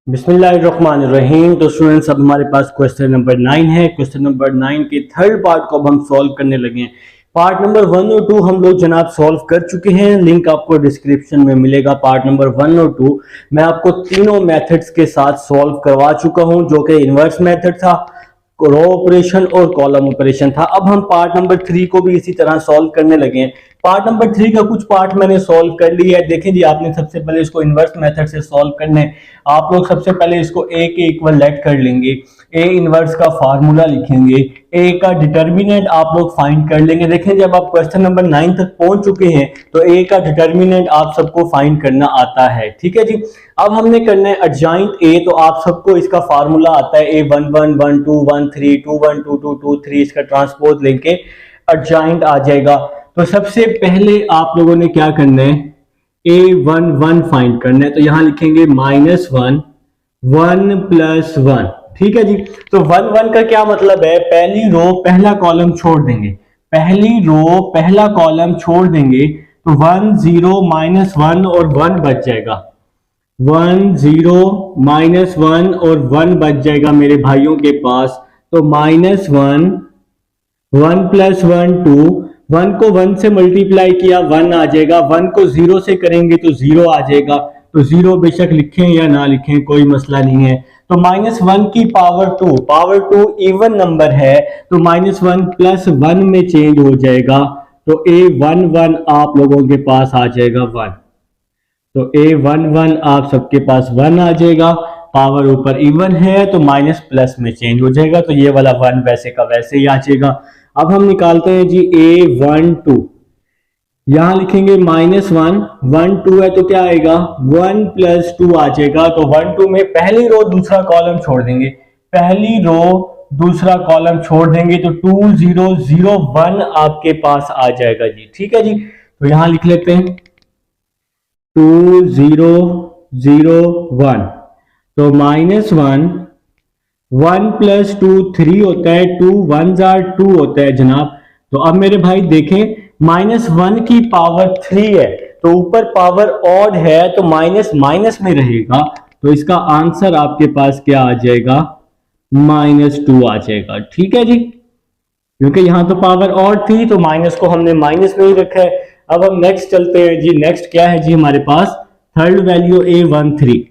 बिस्मिल्लाहिर्रहमानिर्रहीम। तो स्टूडेंट्स, अब हमारे पास क्वेश्चन नंबर 9 है। क्वेश्चन नंबर 9 के थर्ड पार्ट को अब हम सॉल्व करने लगे हैं। पार्ट नंबर 1 और 2 हम लोग जनाब सॉल्व कर चुके हैं। लिंक आपको डिस्क्रिप्शन में मिलेगा। पार्ट नंबर 1 और 2 मैं आपको तीनों मेथड्स के साथ सॉल्व करवा चुका हूं, जो कि इन्वर्स मेथड था, रो ऑपरेशन और कॉलम ऑपरेशन था। अब हम पार्ट नंबर 3 को भी इसी तरह सॉल्व करने लगे हैं। पार्ट नंबर 3 का कुछ पार्ट मैंने सॉल्व कर लिया है। देखें जी, आपने सबसे पहले इसको इन्वर्स मेथड से सॉल्व करना है। आप लोग सबसे पहले इसको ए के इक्वल लेट कर लेंगे, ए इनवर्स का फार्मूला लिखेंगे, ए का डिटर्मिनेंट आप लोग फाइंड कर लेंगे। देखें, जब आप क्वेश्चन नंबर 9 तक पहुंच चुके हैं तो ए का डिटर्मिनेंट आप सबको फाइंड करना आता है। ठीक है जी। अब हमने करना है एडजॉइंट ए, तो आप सबको इसका फार्मूला आता है A11 12 13 21 22 23, इसका ट्रांसपोज लेके एडजॉइंट आ जाएगा। तो सबसे पहले आप लोगों ने क्या करना है, A11 फाइंड करना है। तो यहां लिखेंगे -1 1 + 1। ठीक है जी। तो 1 1 का क्या मतलब है, पहली रो पहला कॉलम छोड़ देंगे, पहली रो पहला कॉलम छोड़ देंगे तो 1 0 -1 और 1 बच जाएगा। 1 0 -1 और 1 बच जाएगा मेरे भाइयों के पास। तो -1 1 + 1 2, 1 को 1 से मल्टीप्लाई किया 1 आ जाएगा, 1 को 0 से करेंगे तो 0 आ जाएगा। तो 0 बेशक लिखें या ना लिखें कोई मसला नहीं है। तो -1 की पावर 2 इवन नंबर है, तो -1 + 1 में चेंज हो जाएगा। तो A11 आप लोगों के पास आ जाएगा 1। तो A11 आप सबके पास 1 आ जाएगा। पावर ऊपर इवन है तो माइनस प्लस में चेंज हो जाएगा, तो ये वाला 1 वैसे का वैसे ही आ जाएगा। अब हम निकालते हैं जी A12, यहां लिखेंगे -1 1 2 है तो क्या आएगा 1 + 2 आ जाएगा। तो 1 2 में पहली रो दूसरा कॉलम छोड़ देंगे, पहली रो दूसरा कॉलम छोड़ देंगे तो 2 0 0 1 आपके पास आ जाएगा जी। ठीक है जी। तो यहां लिख लेते हैं 2 0 0 1। तो -1 1 + 2 3 होता है, 2 1s are 2 होता है जनाब। तो अब मेरे भाई देखें, -1 की पावर 3 है तो ऊपर पावर ऑड है तो माइनस माइनस में रहेगा। तो इसका आंसर आपके पास क्या आ जाएगा, -2 आ जाएगा। ठीक है जी, क्योंकि यहां तो पावर ऑड थी तो माइनस को हमने माइनस में ही रखा है। अब हम नेक्स्ट चलते हैं जी। नेक्स्ट क्या है जी हमारे पास, थर्ड वैल्यू A13।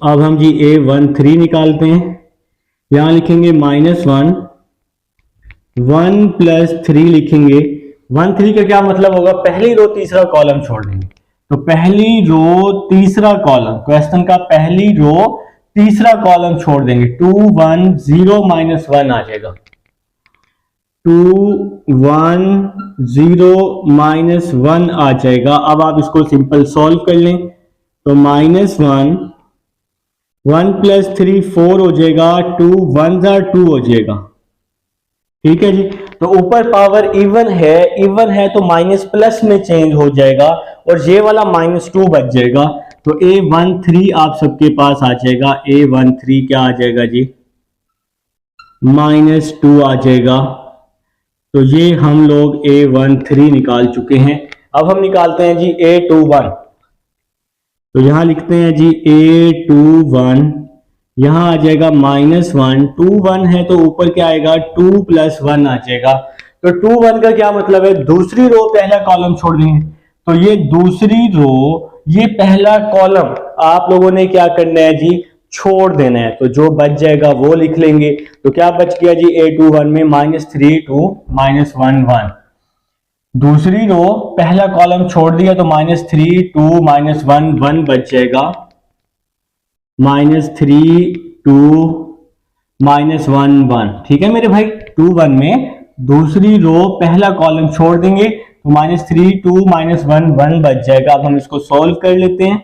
अब हम जी A13 निकालते हैं। यहां लिखेंगे -1 1 + 3 लिखेंगे। 1 3 का क्या मतलब होगा, पहली रो तीसरा कॉलम छोड़ देंगे। तो पहली रो तीसरा कॉलम, क्वेश्चन का पहली रो तीसरा कॉलम छोड़ देंगे, 2 1 0 -1 आ जाएगा। 2 1 0 -1 आ जाएगा। अब आप इसको सिंपल सॉल्व कर लें तो -1 1 + 3 4 हो जाएगा, 2 1s are 2 हो जाएगा। ठीक है जी। तो ऊपर पावर इवन है तो माइनस प्लस में चेंज हो जाएगा और ये वाला -2 बच जाएगा। तो A13 आप सबके पास आ जाएगा। A13 क्या आ जाएगा जी, -2 आ जाएगा। तो ये हम लोग A13 निकाल चुके हैं। अब हम निकालते हैं जी A21। तो यहां लिखते हैं जी A21, यहां आ जाएगा -1 2 1 है तो ऊपर क्या आएगा 2 + 1 आ जाएगा। तो 2 1 का क्या मतलब है, दूसरी रो पहला कॉलम छोड़ देंगे। तो ये दूसरी रो ये पहला कॉलम आप लोगों ने क्या करना है जी, छोड़ देना है। तो जो बच जाएगा वो लिख लेंगे। तो क्या बच गया जी A21 में -3 2 -1 1। दूसरी रो पहला कॉलम छोड़ दिया तो -3 2 -1 1 बच जाएगा। -3 2 -1 1। ठीक है मेरे भाई। 2 1 में दूसरी रो पहला कॉलम छोड़ देंगे तो -3 2 -1 1 बच जाएगा। अब हम इसको सॉल्व कर लेते हैं।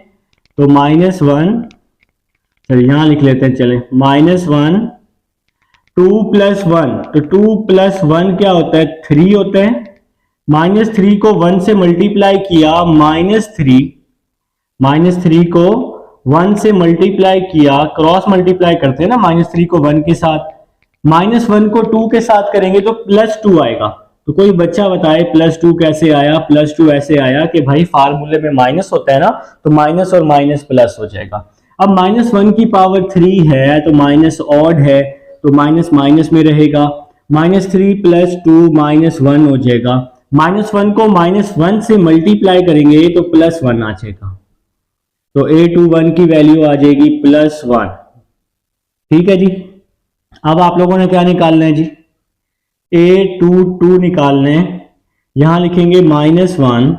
तो -1, चलिए यहां लिख लेते हैं, चलें -1 2 + 1। तो 2 + 1 क्या होता है, 3 होता है। -3 को 1 से मल्टीप्लाई किया, -3 को 1 से मल्टीप्लाई किया, क्रॉस मल्टीप्लाई करते हैं ना -3 को 1 के साथ, -1 को 2 के साथ करेंगे तो +2 आएगा। तो कोई बच्चा बताए +2 कैसे आया। +2 ऐसे आया कि भाई फार्मूले में माइनस होता है ना, तो माइनस और माइनस प्लस हो जाएगा। अब -1 की पावर 3 है तो माइनस ऑड है तो माइनस माइनस में रहेगा, -3 + 2 -1 हो जाएगा। -1 को -1 से मल्टीप्लाई करेंगे तो +1 आ जाएगा, तो A21 की वैल्यू आ जाएगी +1। ठीक है जी। अब आप लोगों ने क्या निकालना है जी, A22 निकालना है। यहां लिखेंगे -1,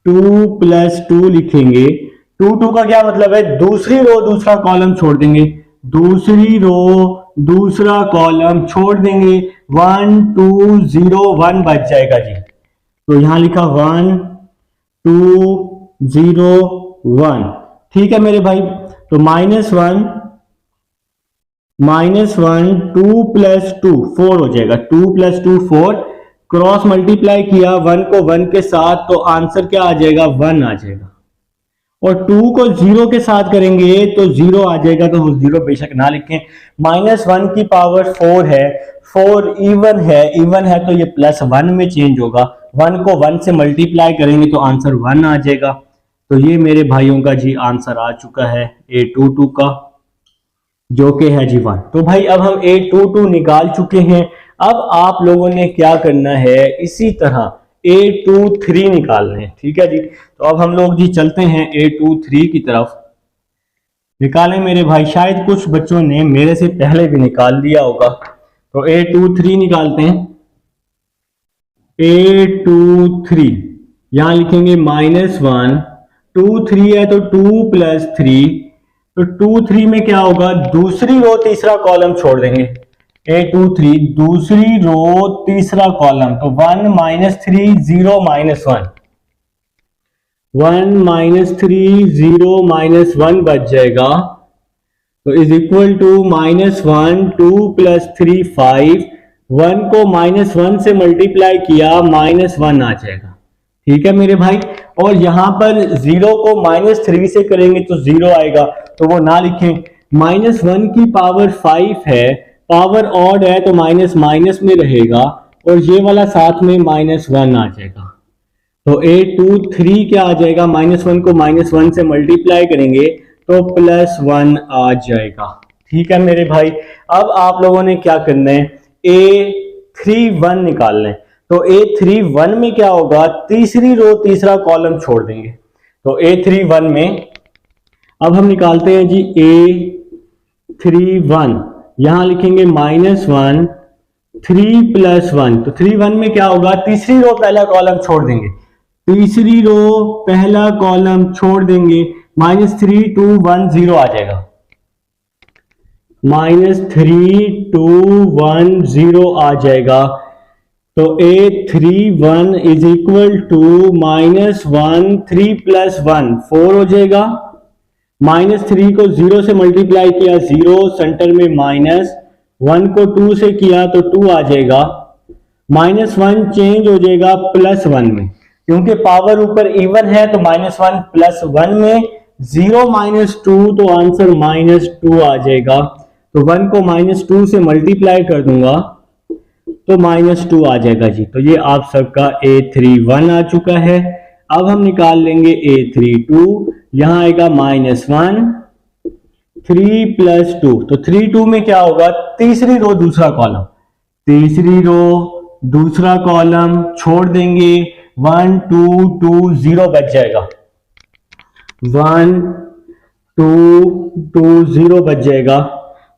2 + 2 लिखेंगे। 2 का क्या मतलब है, दूसरी रो दूसरा कॉलम छोड़ देंगे, दूसरी रो दूसरा कॉलम छोड़ देंगे, 1 2 0 1 बच जाएगा जी। तो यहां लिखा 1 2 0 1। ठीक है मेरे भाई, तो -1 -1 2 + 2 4 हो जाएगा, 2 + 2 4। क्रॉस मल्टीप्लाई किया 1 को 1 के साथ तो आंसर क्या आ जाएगा, 1 आ जाएगा। और 2 को 0 के साथ करेंगे तो 0 आ जाएगा, तो 0 बेशक ना लिखें। -1 की पावर 4 है, 4 इवन है तो ये +1 में चेंज होगा। 1 को 1 से मल्टीप्लाई करेंगे तो आंसर 1 आ जाएगा। तो ये मेरे भाइयों का जी आंसर आ चुका है A22 का, जो कि है जी 1। तो भाई अब हम A22 निकाल चुके हैं। अब आप लोगों ने क्या करना है, इसी तरह A23 निकालना है। ठीक है जी। तो अब हम लोग जी चलते हैं A23 की तरफ। निकालें मेरे भाई, शायद कुछ बच्चों ने मेरे से पहले भी निकाल दिया होगा। तो A23 निकालते हैं। A23 यहां लिखेंगे -1, 2 3 है तो 2 + 3, तो 2 3 में क्या होगा, दूसरी रो तीसरा कॉलम छोड़ देंगे। A23 दूसरी रो तीसरा कॉलम, तो 1 -3 0 -1, 1 -3 0 -1 बच जाएगा। तो इज इक्वल टू -1 2 + 3 5, 1 को -1 से मल्टीप्लाई किया -1 आ जाएगा। ठीक है मेरे भाई। और यहां पर 0 को -3 से करेंगे तो 0 आएगा, तो वो ना लिखें। -1 की पावर 5 है, पावर ऑड है तो माइनस माइनस में रहेगा, और ये वाला साथ में -1 आ जाएगा। तो A23 क्या आ जाएगा, -1 को -1 से मल्टीप्लाई करेंगे तो +1 आ जाएगा। ठीक है मेरे भाई। अब आप लोगों ने क्या करना है, A31 निकालना है। तो A31 में क्या होगा, तीसरी रो तीसरा कॉलम छोड़ देंगे। तो A31 में अब हम निकालते हैं जी A31। यहां लिखेंगे -1 3 + 1, तो 3 1 में क्या होगा, तीसरी रो पहला कॉलम छोड़ देंगे, तीसरी रो पहला कॉलम छोड़ देंगे, -3 2 1 0 आ जाएगा, -3 2 1 0 आ जाएगा। तो A31 इज इक्वल टू -1 3 + 1 4 हो जाएगा। -3 को 0 से मल्टीप्लाई किया 0, सेंटर में -1 को 2 से किया तो 2 आ जाएगा। -1 चेंज हो जाएगा +1 में, क्योंकि पावर ऊपर इवन है तो -1 +1 में, 0 -2 तो आंसर -2 आ जाएगा। तो 1 को -2 से मल्टीप्लाई कर दूंगा तो -2 आ जाएगा जी। तो ये आप सबका A31 आ चुका है। अब हम निकाल लेंगे A32। यहां आएगा -1 3 + 2, तो 3 2 में क्या होगा, तीसरी रो दूसरा कॉलम, तीसरी रो दूसरा कॉलम छोड़ देंगे, 1 2 2 0 बच जाएगा, 1 2 2 0 बच जाएगा।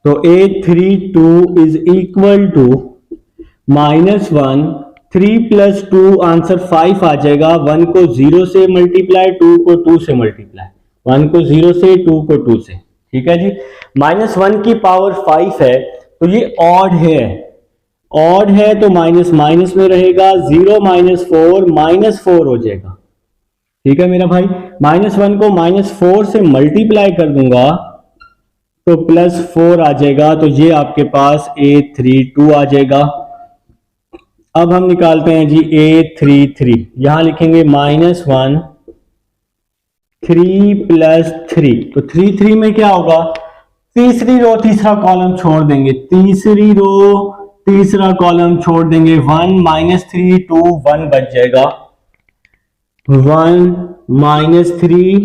तो A32 is equal to -1 3 + 2 answer 5 आ जाएगा। 1 को 0 से मल्टीप्लाई, 2 को 2 से मल्टीप्लाई, 1 को 0 से, 2 को 2 से। ठीक है जी। -1 की पावर 5 है तो ये ऑड है, ऑड है तो माइनस माइनस में रहेगा, 0 -4 -4 हो जाएगा। ठीक है मेरा भाई। -1 को -4 से मल्टीप्लाई कर दूंगा तो +4 आ जाएगा। तो ये आपके पास A32 आ जाएगा। अब हम निकालते हैं जी A33। यहां लिखेंगे -1 3 + 3, तो 3 3 में क्या होगा, तीसरी रो तीसरा कॉलम छोड़ देंगे, तीसरी रो तीसरा कॉलम छोड़ देंगे, 1 -3 2 1 बच जाएगा, 1 -3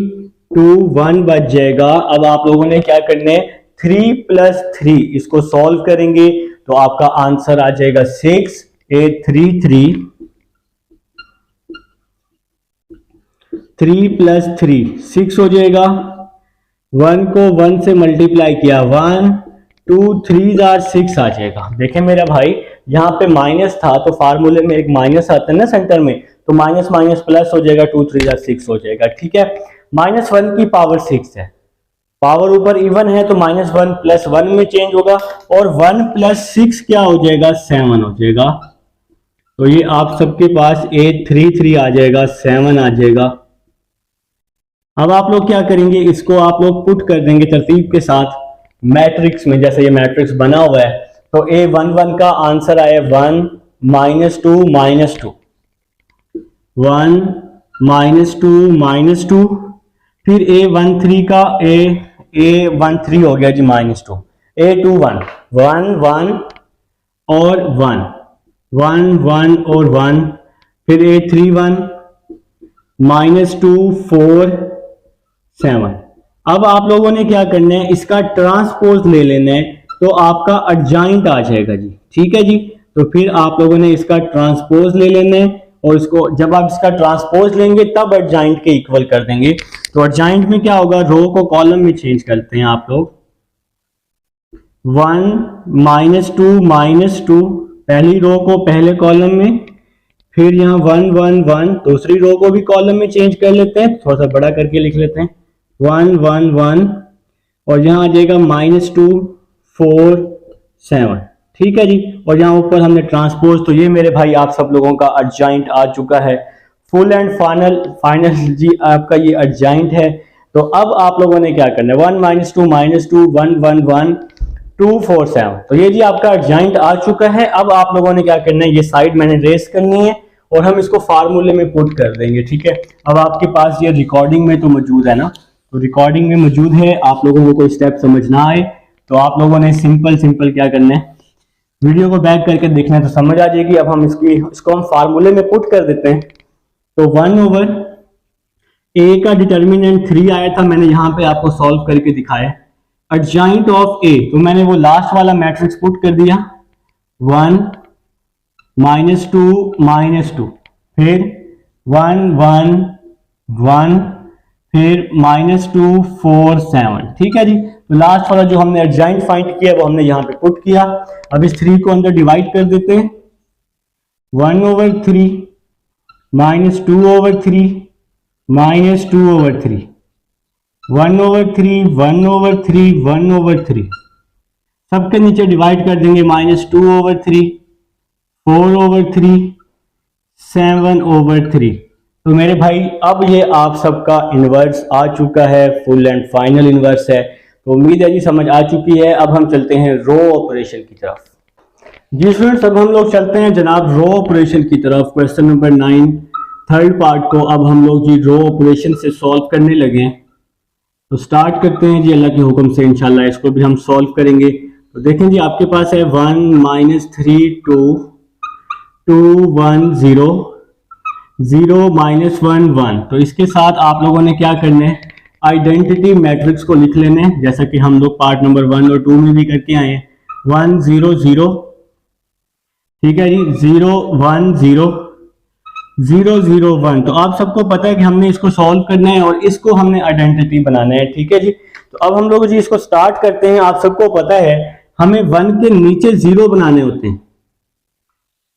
2 1 बच जाएगा। अब आप लोगों ने क्या करना है, 3 + 3 इसको सॉल्व करेंगे तो आपका आंसर आ जाएगा 6। 8 3 3 3 + 3 6 हो जाएगा। 1 को 1 से मल्टीप्लाई किया, 1 2 3 6 आ जाएगा। देखें मेरा भाई, यहाँ पे माइनस था तो फार्मूले में एक माइनस आता है ना सेंटर में, तो माइनस माइनस प्लस हो जाएगा, 2 3 6 हो जाएगा। ठीक है, -1 की पावर 6 है, पावर ऊपर इवन है तो -1 + 1 में चेंज होगा, और 1 + 6 क्या हो जाएगा, 7 हो जाएगा। तो ये आप सबके पास 8 3 3 आ जाएगा, 7 आ जाएगा। अब आप लोग क्या करेंगे, इसको आप लोग पुट कर देंगे तरतीब के साथ मैट्रिक्स में। जैसे ये मैट्रिक्स बना हुआ है तो A11 का आंसर आया 1 -2 -2, 1 -2 -2। फिर A13 का A13 हो गया जी -2। A21 1 1 और 1 1 1 और 1। फिर A31 -2 4 7। अब आप लोगों ने क्या करना है, इसका ट्रांसपोज ले लेना है तो आपका एडजॉइंट आ जाएगा जी। ठीक है जी, तो फिर आप लोगों ने इसका ट्रांसपोज ले लेना है, और इसको जब आप इसका ट्रांसपोज लेंगे तब एडजॉइंट के इक्वल कर देंगे। तो एडजॉइंट में क्या होगा, रो को कॉलम में चेंज करते हैं आप लोग। 1 -2 -2 पहली रो को पहले कॉलम में, फिर यहाँ 1 1 1 दूसरी रो को भी कॉलम में चेंज कर लेते हैं, थोड़ा सा बड़ा करके लिख लेते हैं, 1 1 1, और यहाँ आ जाएगा -2 4 7। ठीक है जी, और यहाँ ऊपर हमने ट्रांसपोज, तो ये मेरे भाई आप सब लोगों का एडजॉइंट आ चुका है, फुल एंड फाइनल जी आपका ये एडजॉइंट है। तो अब आप लोगों ने क्या करना है, 1 -2 -2 1 1 1 2 4 7, तो ये जी आपका एडजॉइंट आ चुका है। अब आप लोगों ने क्या करना है, ये साइड मैंने रेस करनी है और हम इसको फार्मूले में पुट कर देंगे। ठीक है, अब आपके पास ये रिकॉर्डिंग में तो मौजूद है ना, तो रिकॉर्डिंग में मौजूद है। आप लोगों को कोई स्टेप समझ ना आए तो आप लोगों ने सिंपल क्या करना है, वीडियो को बैक करके देखना है तो समझ आ जाएगी। अब हम इसको हम फार्मूले में पुट कर देते हैं। तो 1/a का डिटर्मिनेंट 3 आया था, मैंने यहाँ पे आपको सॉल्व करके दिखाया। एडजॉइंट ऑफ a, तो मैंने वो लास्ट वाला मैट्रिक्स पुट कर दिया, 1 -2 -2, फिर 1 1 1, फिर -2 4 7। ठीक है जी, तो लास्ट वाला जो हमने एडजॉइंट फाइंड किया वो हमने यहाँ पे पुट किया। अब इस 3 को अंदर डिवाइड कर देते हैं, 1/3 -2/3 -2/3 1/3 1/3 1/3, सबके नीचे डिवाइड कर देंगे, -2/3 4/3 7/3। तो मेरे भाई अब ये आप सबका इनवर्स आ चुका है, फुल एंड फाइनल इनवर्स है। तो उम्मीद है जी समझ आ चुकी है। अब हम चलते हैं रो ऑपरेशन की तरफ। जी स्टूडेंट्स, अब हम लोग चलते हैं जनाब रो ऑपरेशन की तरफ। क्वेश्चन नंबर 9 थर्ड पार्ट को अब हम लोग जी रो ऑपरेशन से सॉल्व करने लगे हैं। तो स्टार्ट करते हैं जी अल्लाह के हुक्म से, इंशाल्लाह इसको भी हम सॉल्व करेंगे। तो देखें जी आपके पास है 1 -3 2 2 1 0 0 -1 1। तो इसके साथ आप लोगों ने क्या करना है, आइडेंटिटी मैट्रिक्स को लिख लेने हैं, जैसा कि हम लोग पार्ट नंबर 1 और 2 में भी करके आए हैं। 1 0 0, ठीक है जी, 0 1 0 0 0 1। तो आप सबको पता है कि हमने इसको सॉल्व करना है और इसको हमने आइडेंटिटी बनाना है। ठीक है जी, तो अब हम लोग जी इसको स्टार्ट करते हैं। आप सबको पता है हमें 1 के नीचे 0 बनाने होते हैं,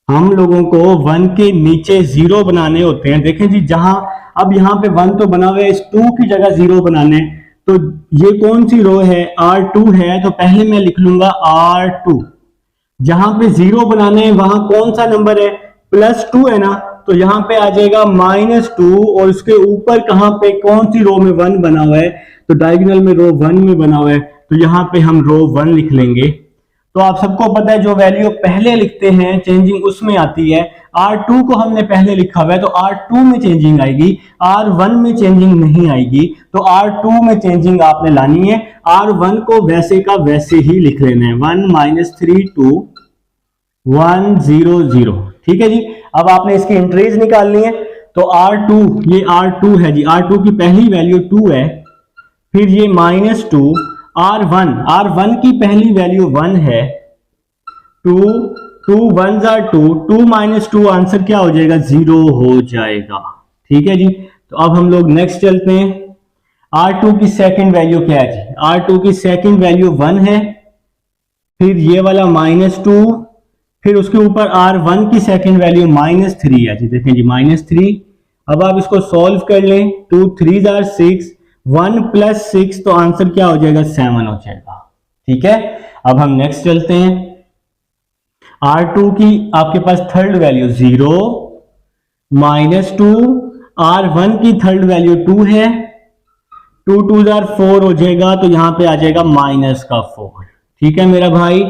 हम लोगों को 1 के नीचे 0 बनाने होते हैं। देखें जी, जहां अब यहाँ पे 1 तो बना हुआ है, इस 2 की जगह 0 बनाने, तो ये कौन सी रो है, R2 है। तो पहले मैं लिख लूंगा R2। जहां पे 0 बनाने हैं वहां कौन सा नंबर है, +2 है ना, तो यहाँ पे आ जाएगा -2, और उसके ऊपर कहां पे कौन सी रो में 1 बना हुआ है, तो डायगोनल में रो 1 में बना हुआ है, तो यहाँ पे हम रो 1 लिख लेंगे। तो आप सबको पता है जो वैल्यू पहले लिखते हैं चेंजिंग उसमें आती है। R2 को हमने पहले लिखा हुआ है तो R2 में चेंजिंग आएगी, R1 में चेंजिंग नहीं आएगी। तो R2 में चेंजिंग आपने लानी है, R1 को वैसे का वैसे ही लिख लेना है, 1 -3 2 1 0 0। ठीक है जी, अब आपने इसकी एंट्रीज निकालनी है। तो R2, ये R2 है जी, R2 की पहली वैल्यू 2 है, फिर ये -2 R1 की पहली वैल्यू 1 है, 2 1s are 2 -2 आंसर क्या हो जाएगा 0 हो जाएगा। ठीक है जी। तो अब हम लोग नेक्स्ट चलते हैं। R2 की सेकंड वैल्यू क्या है जी? R2 की सेकंड वैल्यू 1 है, फिर ये वाला -2, फिर उसके ऊपर R1 की सेकंड वैल्यू -3 है जी। देखें जी -3। अब आप इसको सॉल्व कर लें, 2 3s are 6, 1 + 6 तो आंसर क्या हो जाएगा 7 हो जाएगा। ठीक है। अब हम नेक्स्ट चलते हैं। R2 की आपके पास थर्ड वैल्यू 0, -2, R1 की थर्ड वैल्यू 2 है, 2 2s are 4 हो जाएगा, तो यहां पे आ जाएगा -4। ठीक है मेरा भाई।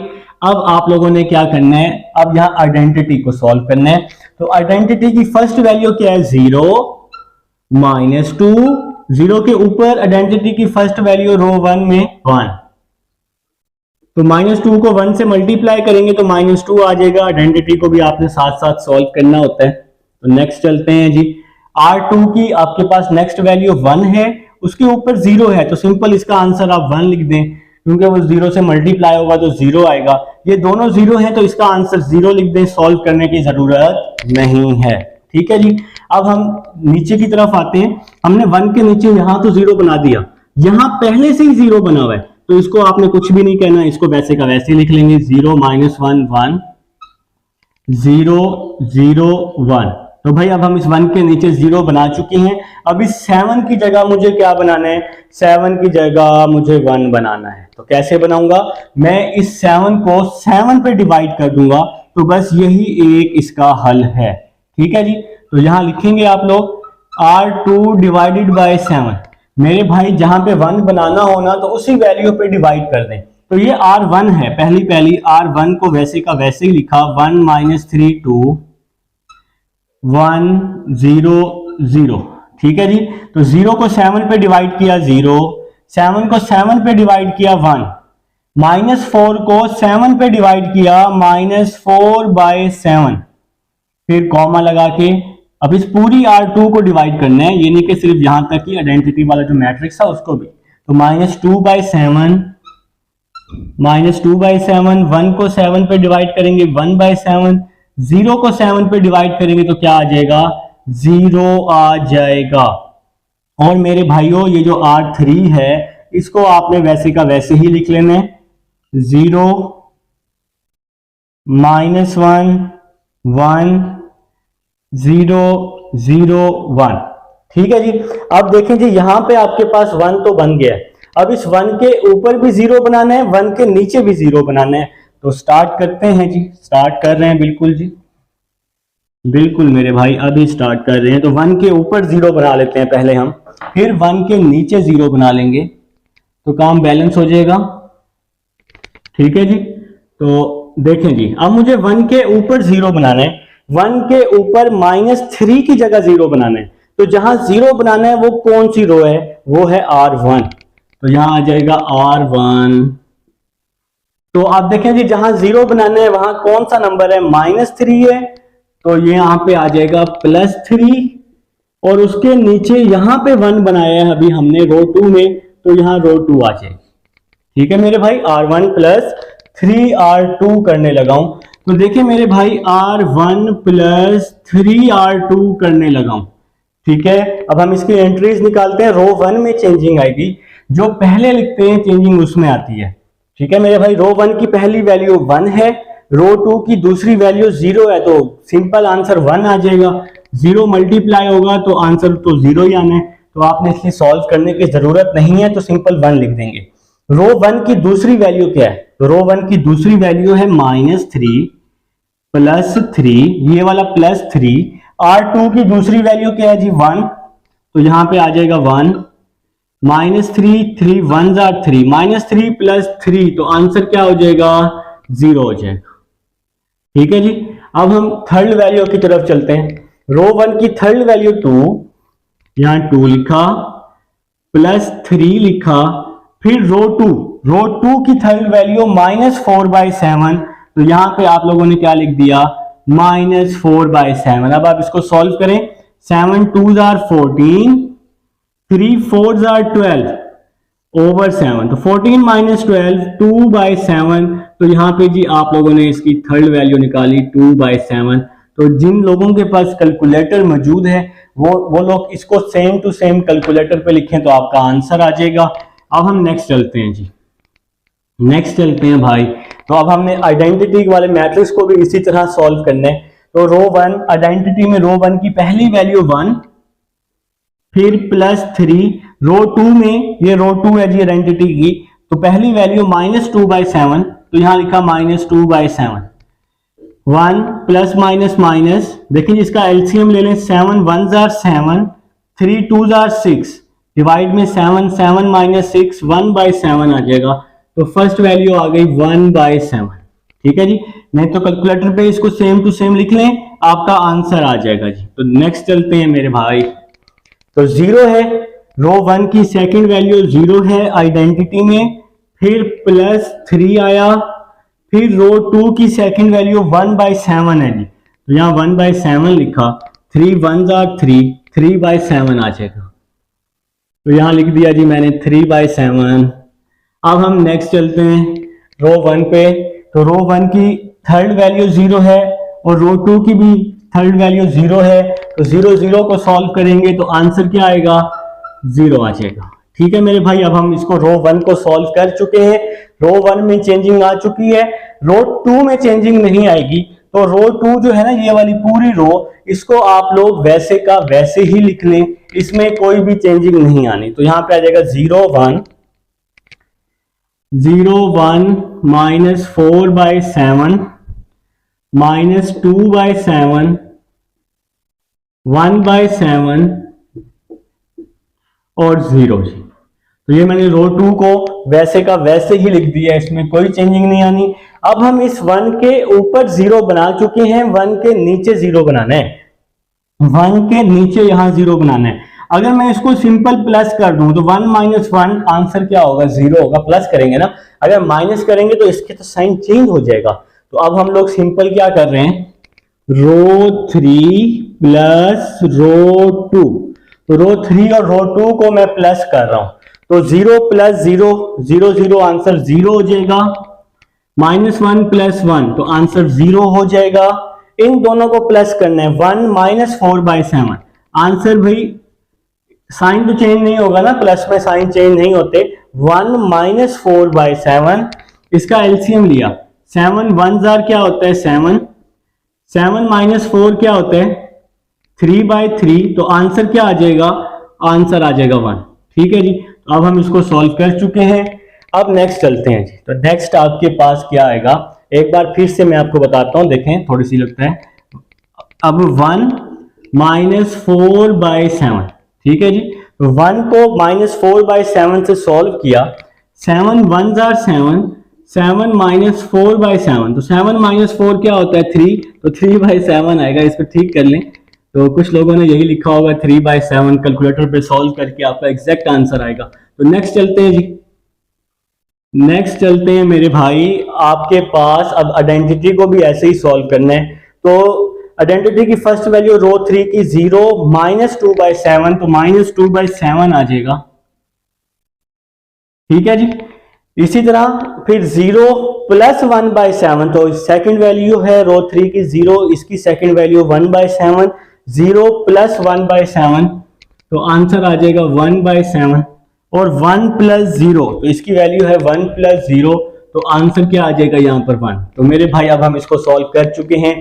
अब आप लोगों ने क्या करना है, अब यहां आइडेंटिटी को सॉल्व करना है। तो आइडेंटिटी की फर्स्ट वैल्यू क्या है 0, -2, 0 के ऊपर आइडेंटिटी की फर्स्ट वैल्यू रो 1 में 1, तो -2 को 1 से मल्टीप्लाई करेंगे तो -2 आ जाएगा। आइडेंटिटी को भी आपने साथ साथ सॉल्व करना होता है। तो नेक्स्ट चलते हैं जी। R2 की आपके पास नेक्स्ट वैल्यू 1 है, उसके ऊपर 0 है, तो सिंपल इसका आंसर आप 1 लिख दें, क्योंकि वो 0 से मल्टीप्लाई होगा तो 0 आएगा। ये दोनों 0 हैं तो इसका आंसर 0 लिख दें, सॉल्व करने की जरूरत नहीं है। ठीक है जी। अब हम नीचे की तरफ आते हैं। हमने 1 के नीचे यहां तो 0 बना दिया, यहां पहले से ही 0 बना हुआ है, तो इसको आपने कुछ भी नहीं कहना, इसको वैसे का वैसे लिख लेंगे। 0 -1 1 0 0 1। तो भाई अब हम इस 1 के नीचे 0 बना चुके हैं। अब इस 7 की जगह मुझे क्या बनाना है, 7 की जगह मुझे 1 बनाना है। तो कैसे बनाऊंगा, मैं इस 7 को 7 पे डिवाइड कर दूंगा, तो बस यही एक इसका हल है। ठीक है जी। तो यहां लिखेंगे आप लोग R2 डिवाइडेड बाय 7। मेरे भाई जहां पे 1 बनाना हो ना, तो उसी वैल्यू पे डिवाइड कर दें। तो ये R1 है, पहली R1 को वैसे का वैसे ही लिखा, 1 -3 2 1 0 0। ठीक है जी। तो 0 को 7 पे डिवाइड किया 0, 7 को 7 पे डिवाइड किया 1, -4 को 7 पे डिवाइड किया -4/7, फिर कॉमा लगा के अब इस पूरी R2 को डिवाइड करना है, ये नहीं कि सिर्फ यहां तक ही आइडेंटिटी वाला जो मैट्रिक्स है उसको भी। तो -2/7, -2/7, 1 को 7 पे डिवाइड करेंगे 1/7, 0 को 7 पे डिवाइड करेंगे तो क्या आ जाएगा 0 आ जाएगा। और मेरे भाइयों ये जो R3 है इसको आपने वैसे का वैसे ही लिख लेना है, 0 -1 1 0 0 1। ठीक है जी। अब देखें जी यहां पे आपके पास 1 तो बन गया है, अब इस 1 के ऊपर भी 0 बनाना है, 1 के नीचे भी 0 बनाना है। तो स्टार्ट करते हैं जी, स्टार्ट कर रहे हैं, बिल्कुल जी बिल्कुल मेरे भाई अभी स्टार्ट कर रहे हैं। तो 1 के ऊपर 0 बना लेते हैं पहले हम, फिर 1 के नीचे 0 बना लेंगे, तो काम बैलेंस हो जाएगा। ठीक है जी। तो देखें जी अब मुझे 1 के ऊपर 0 बनाना है, 1 के ऊपर -3 की जगह 0 बनाना है। तो जहां 0 बनाना है वो कौन सी रो है, वो है R1, तो यहां आ जाएगा R1। तो आप देखें जी जहां 0 बनाना है वहां कौन सा नंबर है, -3 है, तो ये यहां पे आ जाएगा +3, और उसके नीचे यहां पे 1 बनाया है अभी हमने रो 2 में, तो यहां रो 2 आ जाएगी। ठीक है मेरे भाई, R1 + 3R2 करने लगा हूं। तो देखिए मेरे भाई R1 + 3R2 करने लगा हूं। ठीक है। अब हम इसकी एंट्रीज निकालते हैं। रो 1 में चेंजिंग आएगी, जो पहले लिखते हैं चेंजिंग उसमें आती है। ठीक है मेरे भाई, रो 1 की पहली वैल्यू 1 है, रो 2 की दूसरी वैल्यू 0 है, तो सिंपल आंसर 1 आ जाएगा। 0 मल्टीप्लाई होगा तो आंसर तो 0 ही आना है, तो आपने इसलिए सॉल्व करने की जरूरत नहीं है, तो सिंपल 1 लिख देंगे। रो 1 की दूसरी वैल्यू क्या है, तो रो 1 की दूसरी वैल्यू है -3 + 3, ये वाला +3। R2 की दूसरी वैल्यू क्या है जी 1, तो यहां पे आ जाएगा 1, -3 3 1s are 3, -3 + 3, तो आंसर क्या हो जाएगा 0 हो जाएगा। ठीक है जी। अब हम थर्ड वैल्यू की तरफ चलते हैं। रो 1 की थर्ड वैल्यू 2, यहां 2 लिखा, +3 लिखा, फिर रो 2 की थर्ड वैल्यू -4/7, तो यहां पे आप लोगों ने क्या लिख दिया -4/7। अब आप इसको सॉल्व करें, 7 2s are 14, 3 4s are 12, over 7। तो 14 माइनस 12 2/7। तो यहाँ पे जी आप लोगों ने इसकी थर्ड वैल्यू निकाली 2/7। तो जिन लोगों के पास कैलकुलेटर मौजूद है वो लोग इसको सेम टू सेम कैलकुलेटर पे लिखें तो आपका आंसर आ जाएगा। अब हम नेक्स्ट चलते हैं जी, नेक्स्ट चलते हैं भाई। तो अब हमने आइडेंटिटी वाले मैट्रिक्स को भी इसी तरह सॉल्व करना है। तो रो 1 आइडेंटिटी में रो 1 की पहली वैल्यू 1, फिर +3। रो 2 में ये रो 2 है जी आइडेंटिटी की, तो पहली वैल्यू -2/7। तो यहां लिखा -2/7। 1 प्लस माइनस माइनस, देखिए इसका एलसीएम ले लें। 7 1s are 7, 3 2s are 6, divide में 7 7 - 6 1/7 आ जाएगा। तो फर्स्ट वैल्यू आ गई 1/7। ठीक है जी, नहीं तो कैलकुलेटर पे इसको सेम टू सेम लिख लें, आपका आंसर आ जाएगा जी। तो नेक्स्ट चलते हैं मेरे भाई। तो 0 है, रो 1 की सेकंड वैल्यू 0 है आइडेंटिटी में, फिर +3 आया, फिर रो 2 की सेकंड वैल्यू 1/7 है जी। तो यहाँ 1/7 लिखा, 3 1s are 3, 3/7 आ जाएगा। तो यहां लिख दिया जी मैंने 3/7। अब हम नेक्स्ट चलते हैं रो 1 पे। तो रो 1 की थर्ड वैल्यू 0 है और रो 2 की भी थर्ड वैल्यू 0 है। तो 0 0 को सॉल्व करेंगे तो आंसर क्या आएगा, 0 आ जाएगा। ठीक है मेरे भाई, अब हम इसको रो 1 को सॉल्व कर चुके हैं। रो 1 में चेंजिंग आ चुकी है, रो 2 में चेंजिंग नहीं आएगी। तो रो 2 जो है ना, ये वाली पूरी रो, इसको आप लोग वैसे का वैसे ही लिख लें, इसमें कोई भी चेंजिंग नहीं आनी। तो यहां पे आ जाएगा 0 1 0 1 -4/7 -2/7 1/7 और 0 जी। तो ये मैंने रो 2 को वैसे का वैसे ही लिख दिया, इसमें कोई चेंजिंग नहीं आनी। अब हम इस 1 के ऊपर 0 बना चुके हैं, 1 के नीचे 0 बनाना है, 1 के नीचे यहां 0 बनाना है। अगर मैं इसको सिंपल प्लस कर दूं तो 1 - 1 आंसर क्या होगा, 0 होगा। प्लस करेंगे ना, अगर माइनस करेंगे तो इसके तो साइन चेंज हो जाएगा। तो अब हम लोग सिंपल क्या कर रहे हैं, रो 3 प्लस रो 2। तो रो 3 और रो 2 को मैं प्लस कर रहा हूं, तो 0 + 0 0 0 आंसर 0 हो जाएगा। -1 + 1 तो आंसर 0 हो जाएगा। इन दोनों को प्लस करना है, 1 - 4/7 आंसर। भाई साइन तो चेंज नहीं होगा ना, प्लस में साइन चेंज नहीं होते। 1 - 4/7, इसका एलसीएम लिया, 7 1s are क्या होता है 7, 7 - 4 क्या होता है 3/3। तो आंसर क्या आ जाएगा, आंसर आ जाएगा 1। ठीक है जी, तो अब हम इसको सॉल्व कर चुके हैं। अब नेक्स्ट चलते हैं जी। तो नेक्स्ट आपके पास क्या आएगा, एक बार फिर से मैं आपको बताता हूं, देखें थोड़ी सी लगता है। अब 1 - 4/7, ठीक है जी। 1 को -4/7 से सॉल्व किया, 7 1s are 7, 7 - 4/7। तो 7 - 4 क्या होता है 3, तो 3/7 आएगा। इसको ठीक कर लें, तो कुछ लोगों ने यही लिखा होगा 3/7, कैलकुलेटर पे सॉल्व करके आपका एग्जैक्ट आंसर आएगा। तो नेक्स्ट चलते हैं जी, नेक्स्ट चलते हैं मेरे भाई। आपके पास अब आइडेंटिटी को भी ऐसे ही सॉल्व करना है। तो आइडेंटिटी की फर्स्ट वैल्यू रो 3 की 0 -2/7, तो -2/7 आ जाएगा। ठीक है जी, इसी तरह फिर 0 + 1/7, तो सेकंड वैल्यू है रो 3 की 0, इसकी सेकंड वैल्यू 1/7, 0 + 1/7 तो आंसर आ जाएगा 1/7। और 1 + 0, तो इसकी वैल्यू है 1 + 0, तो आंसर क्या आ जाएगा यहाँ पर 1। तो मेरे भाई अब हम इसको सॉल्व कर चुके हैं,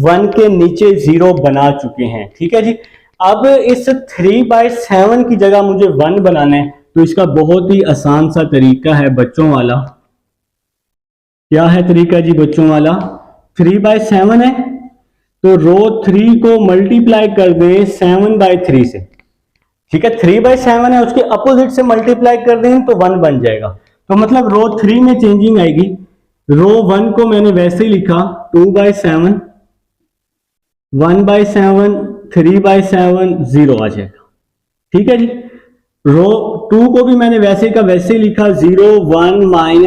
1 के नीचे 0 बना चुके हैं। ठीक है जी, अब इस 3/7 की जगह मुझे 1 बनाना है। तो इसका बहुत ही आसान सा तरीका है बच्चों वाला। क्या है तरीका जी बच्चों वाला, 3/7 है तो रो 3 को मल्टीप्लाई कर दें 7/3 से। ठीक है, 3/7 है, उसके अपोजिट से मल्टीप्लाई कर दें तो 1 बन जाएगा। तो मतलब रो 3 में चेंजिंग आएगी। रो 1 को मैंने वैसे ही लिखा 2/7, 1/7, 3/7, 0 आ जाएगा। ठीक है जी, रो 2 को भी मैंने वैसे का वैसे ही लिखा 0 1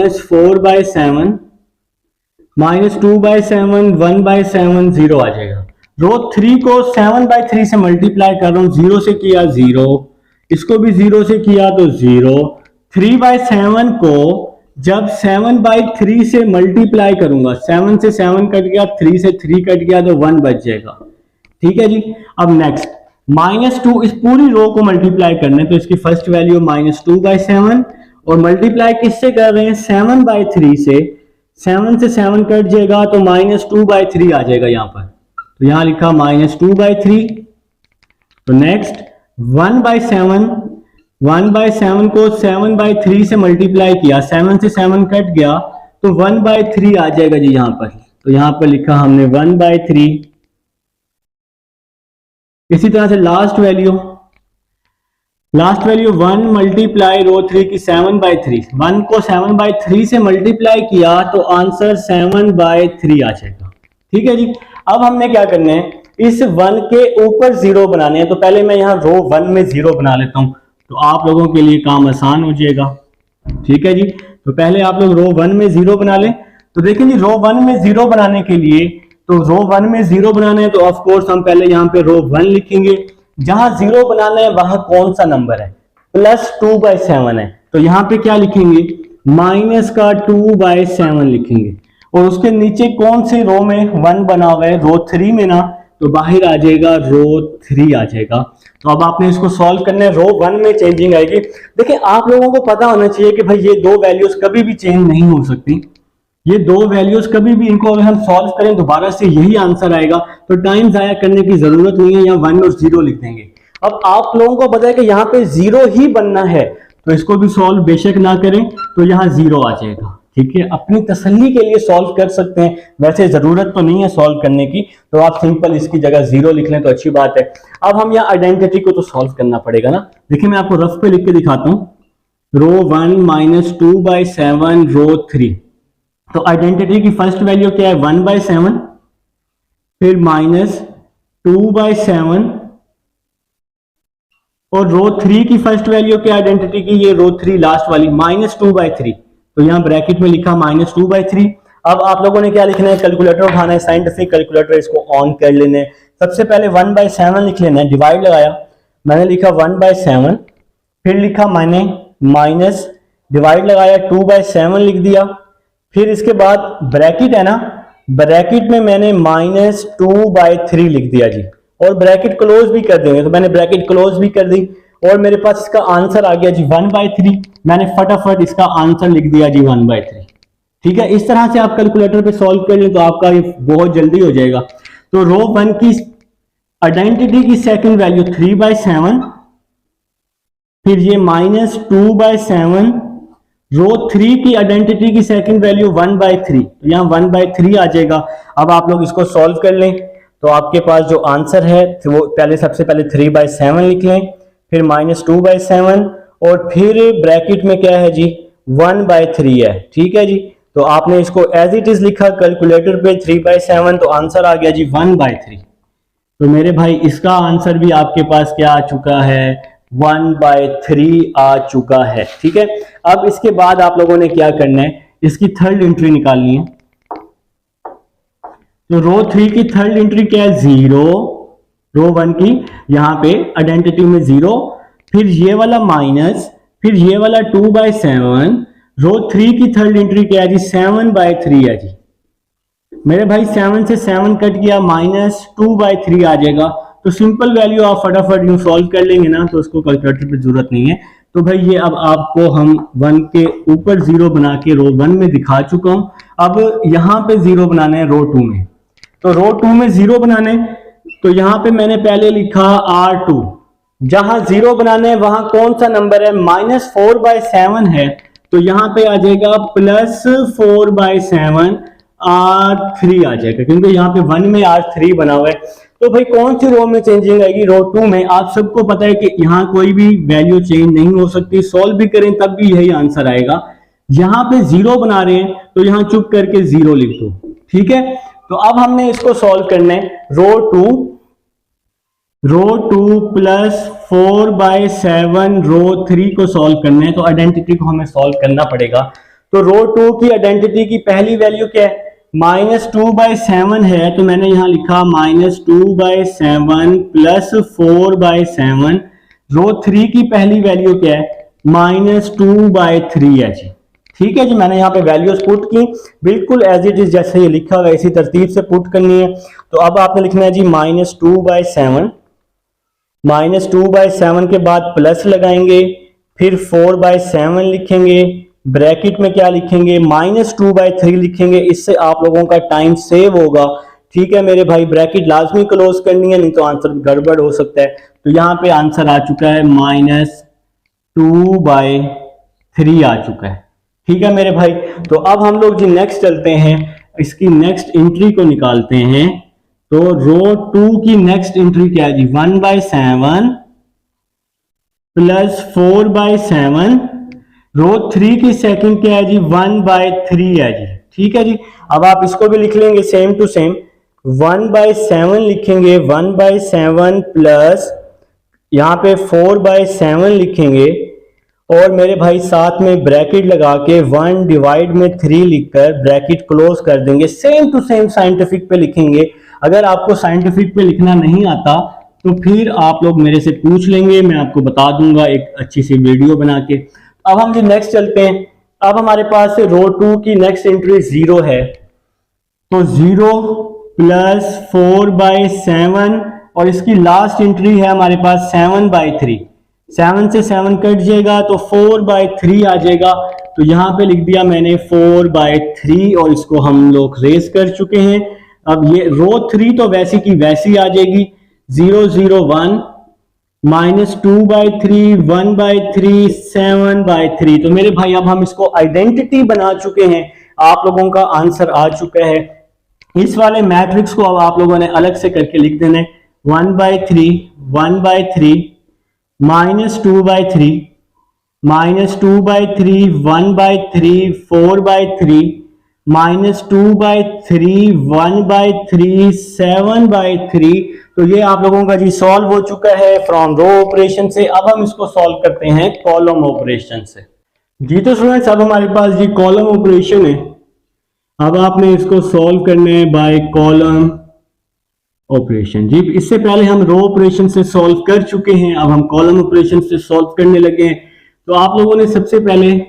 - 4/7, -2/7, 1/7, 0 आ जाएगा। रो 3 को 7/3 से मल्टीप्लाई कर रहा हूं, 0 से किया 0, इसको भी 0 से किया तो 0, 3/7 को जब 7/3 से मल्टीप्लाई करूंगा, 7 से 7 कट गया, 3 से 3 कट गया तो 1 बच जाएगा। ठीक है जी। अब नेक्स्ट -2, इस पूरी रो को मल्टीप्लाई करने, तो इसकी फर्स्ट वैल्यू -2/7 और मल्टीप्लाई किससे कर रहे हैं, 7/3 से। 7 से 7 कट जाएगा तो -2/3 आ जाएगा यहाँ पर, तो यहाँ लिखा -2/3। तो नेक्स्ट 1/7 को 7/3 से मल्टीप्लाई किया, 7 से 7 कट गया तो 1/3 आ जाएगा जी यहाँ पर, तो यहाँ पर लिखा हमने 1/3। इसी तरह से लास्ट वैल्यू 1 मल्टीप्लाई रो 3 की 7/3, 1 को 7/3 से मल्टीप्लाई किया तो आंसर 7/3 आ जाएगा। ठीक है जी। अब हमने क्या करना है, इस 1 के ऊपर 0 बनाने हैं, तो पहले मैं यहाँ रो 1 में 0 बना लेता हूं, तो आप लोगों के लिए काम आसान हो जाएगा। ठीक है जी। तो पहले आप लोग रो 1 में 0 बना लें। तो देखिए जी, रो 1 में 0 बनाने के लिए, तो रो 1 में 0 बनाना है तो ऑफ कोर्स हम पहले यहाँ पे रो 1 लिखेंगे। जहां 0 बनाना है वहां कौन सा नंबर है, +2/7 है, तो यहाँ पे क्या लिखेंगे, -2/7 लिखेंगे। और उसके नीचे कौन सी रो में 1 बना हुआ है, रो 3 में ना, तो बाहर आ जाएगा रो 3 आ जाएगा। तो अब आपने इसको सॉल्व करना है, रो 1 में चेंजिंग आएगी। देखिए आप लोगों को पता होना चाहिए कि भाई ये दो वैल्यूज कभी भी चेंज नहीं हो सकती, ये दो वैल्यूज कभी भी, इनको अगर हम सॉल्व करें दोबारा से यही आंसर आएगा, तो टाइम जाया करने की जरूरत नहीं है, यहाँ 1 और 0 लिख देंगे। अब आप लोगों को पता है कि यहाँ पे 0 ही बनना है, तो इसको भी सॉल्व बेशक ना करें तो यहाँ 0 आ जाएगा। ठीक है, अपनी तसल्ली के लिए सॉल्व कर सकते हैं, वैसे जरूरत तो नहीं है सॉल्व करने की, तो आप सिंपल इसकी जगह 0 लिख लें तो अच्छी बात है। अब हम यहाँ आइडेंटिटी को तो सॉल्व करना पड़ेगा ना। देखिए मैं आपको रफ पे लिख के दिखाता हूँ, रो 1 -2/7 रो 3, तो आइडेंटिटी की फर्स्ट वैल्यू क्या है, 1/7, फिर -2/7, और रो 3 की फर्स्ट वैल्यू क्या आइडेंटिटी की, ये रो 3 लास्ट वाली -2/3, तो यहां ब्रैकेट में लिखा -2/3। अब आप लोगों ने क्या लिखना है, कैलकुलेटर उठाना है, साइंटिफिक कैलकुलेटर, इसको ऑन कर लेना है। सबसे पहले 1/7 लिख लेना है, डिवाइड लगाया, मैंने लिखा 1/7, फिर लिखा मैंने माइनस, डिवाइड लगाया 2/7 लिख दिया, फिर इसके बाद ब्रैकेट है ना, ब्रैकेट में मैंने -2/3 लिख दिया जी, और ब्रैकेट क्लोज भी कर देंगे, तो मैंने ब्रैकेट क्लोज भी कर दी, और मेरे पास इसका आंसर आ गया जी 1/3। मैंने फटाफट इसका आंसर लिख दिया जी 1/3। ठीक है, इस तरह से आप कैलकुलेटर पे सॉल्व कर लें तो आपका ये बहुत जल्दी हो जाएगा। तो रो 1 की आइडेंटिटी की सेकंड वैल्यू 3/7, फिर ये -2/7, रो 3 की आइडेंटिटी की सेकंड वैल्यू 1/3, तो यहाँ 1/3 आ जाएगा। अब आप लोग इसको सॉल्व कर लें तो आपके पास जो आंसर है तो वो पहले सबसे पहले 3/7 लिख लें, फिर -2/7, और फिर ब्रैकेट में क्या है जी 1/3 है। ठीक है जी, तो आपने इसको एज इट इज लिखा कैलकुलेटर पे 3/7, तो आंसर आ गया जी 1/3। तो मेरे भाई इसका आंसर भी आपके पास क्या आ चुका है, 1/3 आ चुका है। ठीक है, अब इसके बाद आप लोगों ने क्या करना है, इसकी थर्ड एंट्री निकालनी है। तो रो 3 की थर्ड एंट्री क्या है, 0, रो 1 की यहां पे आइडेंटिटी में 0, फिर ये वाला माइनस, फिर ये वाला 2/7, रो 3 की थर्ड एंट्री क्या है जी 7/3 है जी। मेरे भाई 7 से 7 कट गया, -2/3 आ जाएगा। तो सिंपल वैल्यू आप फटाफट यूं सॉल्व कर लेंगे ना, तो उसको कैलकुलेटर पे जरूरत नहीं है। तो भाई ये अब आपको हम 1 के ऊपर 0 बना के रो 1 में दिखा चुका हूं। अब यहां पे 0 बनाने हैं रो 2 में, तो रो 2 में 0 बनाने, तो यहां पे मैंने पहले लिखा R2, जहां 0 बनाने है वहां कौन सा नंबर है, -4/7 है, तो यहां पे आ जाएगा +4/7, R3 आ जाएगा, क्योंकि यहाँ पे 1 में R3 बना हुआ है। तो भाई कौन सी रो में चेंजिंग आएगी, रो 2 में। आप सबको पता है कि यहाँ कोई भी वैल्यू चेंज नहीं हो सकती, सॉल्व भी करें तब भी यही आंसर आएगा। यहाँ पे 0 बना रहे हैं तो यहाँ चुप करके 0 लिख दो। ठीक है, तो अब हमने इसको सॉल्व करना है, रो 2 +4/7 रो 3 को सॉल्व करना है, तो आइडेंटिटी को हमें सॉल्व करना पड़ेगा। तो रो 2 की आइडेंटिटी की पहली वैल्यू क्या है, -2/7 है, तो मैंने यहां लिखा -2/7 +4/7। रो 3 की पहली वैल्यू क्या है, -2/3 है जी। ठीक है जी, मैंने यहाँ पे वैल्यूज पुट की, बिल्कुल एज इट इज जैसे ये लिखा हुआ है इसी तरतीब से पुट करनी है। तो अब आपने लिखना है जी -2/7, -2/7 के बाद प्लस लगाएंगे, फिर 4/7 लिखेंगे, ब्रैकेट में क्या लिखेंगे -2/3 लिखेंगे। इससे आप लोगों का टाइम सेव होगा। ठीक है मेरे भाई, ब्रैकेट लाजमी क्लोज करनी है, नहीं तो आंसर गड़बड़ हो सकता है। तो यहाँ पे आंसर आ चुका है -2/3 आ चुका है। ठीक है मेरे भाई, तो अब हम लोग जी नेक्स्ट चलते हैं, इसकी नेक्स्ट एंट्री को निकालते हैं। तो रो 2 की नेक्स्ट एंट्री क्या है जी, 1/7 प्लस 4/7। रो 3 की सेकंड क्या है जी, 1/3 है जी। ठीक है जी, अब आप इसको भी लिख लेंगे सेम टू सेम, 1/7 लिखेंगे, 1/7 प्लस यहाँ पे 4/7 लिखेंगे, और मेरे भाई साथ में ब्रैकेट लगा के 1 डिवाइड में 3 लिखकर ब्रैकेट क्लोज कर देंगे। सेम टू सेम साइंटिफिक पे लिखेंगे। अगर आपको साइंटिफिक पे लिखना नहीं आता तो फिर आप लोग मेरे से पूछ लेंगे, मैं आपको बता दूंगा एक अच्छी सी वीडियो बना के। अब हम जो नेक्स्ट चलते हैं, अब हमारे पास रो 2 की नेक्स्ट एंट्री 0 है, तो 0 प्लस 4/7, और इसकी लास्ट एंट्री है हमारे पास 7/3। 7 से 7 कट जाएगा तो 4/3 आ जाएगा। तो यहां पे लिख दिया मैंने 4/3, और इसको हम लोग रेस कर चुके हैं। अब ये रो 3 तो वैसी की वैसी आ जाएगी, 0 0 1 -2/3 1/3 7/3। तो मेरे भाई अब हम इसको आइडेंटिटी बना चुके हैं, आप लोगों का आंसर आ चुका है। इस वाले मैट्रिक्स को अब आप लोगों ने अलग से करके लिख देना है, 1/3 1/3 -2/3 -2/3 1/3 4/3 -2/3 1/3 7/3। तो ये आप लोगों का जी सॉल्व हो चुका है फ्रॉम रो ऑपरेशन से। अब हम इसको सॉल्व करते हैं कॉलम ऑपरेशन से जी। तो स्टूडेंट्स अब हमारे पास जी कॉलम ऑपरेशन है। अब आपने इसको सॉल्व करना है बाय कॉलम ऑपरेशन जी। इससे पहले हम रो ऑपरेशन से सॉल्व कर चुके हैं, अब हम कॉलम ऑपरेशन से सॉल्व करने लगे हैं। तो आप लोगों ने सबसे पहले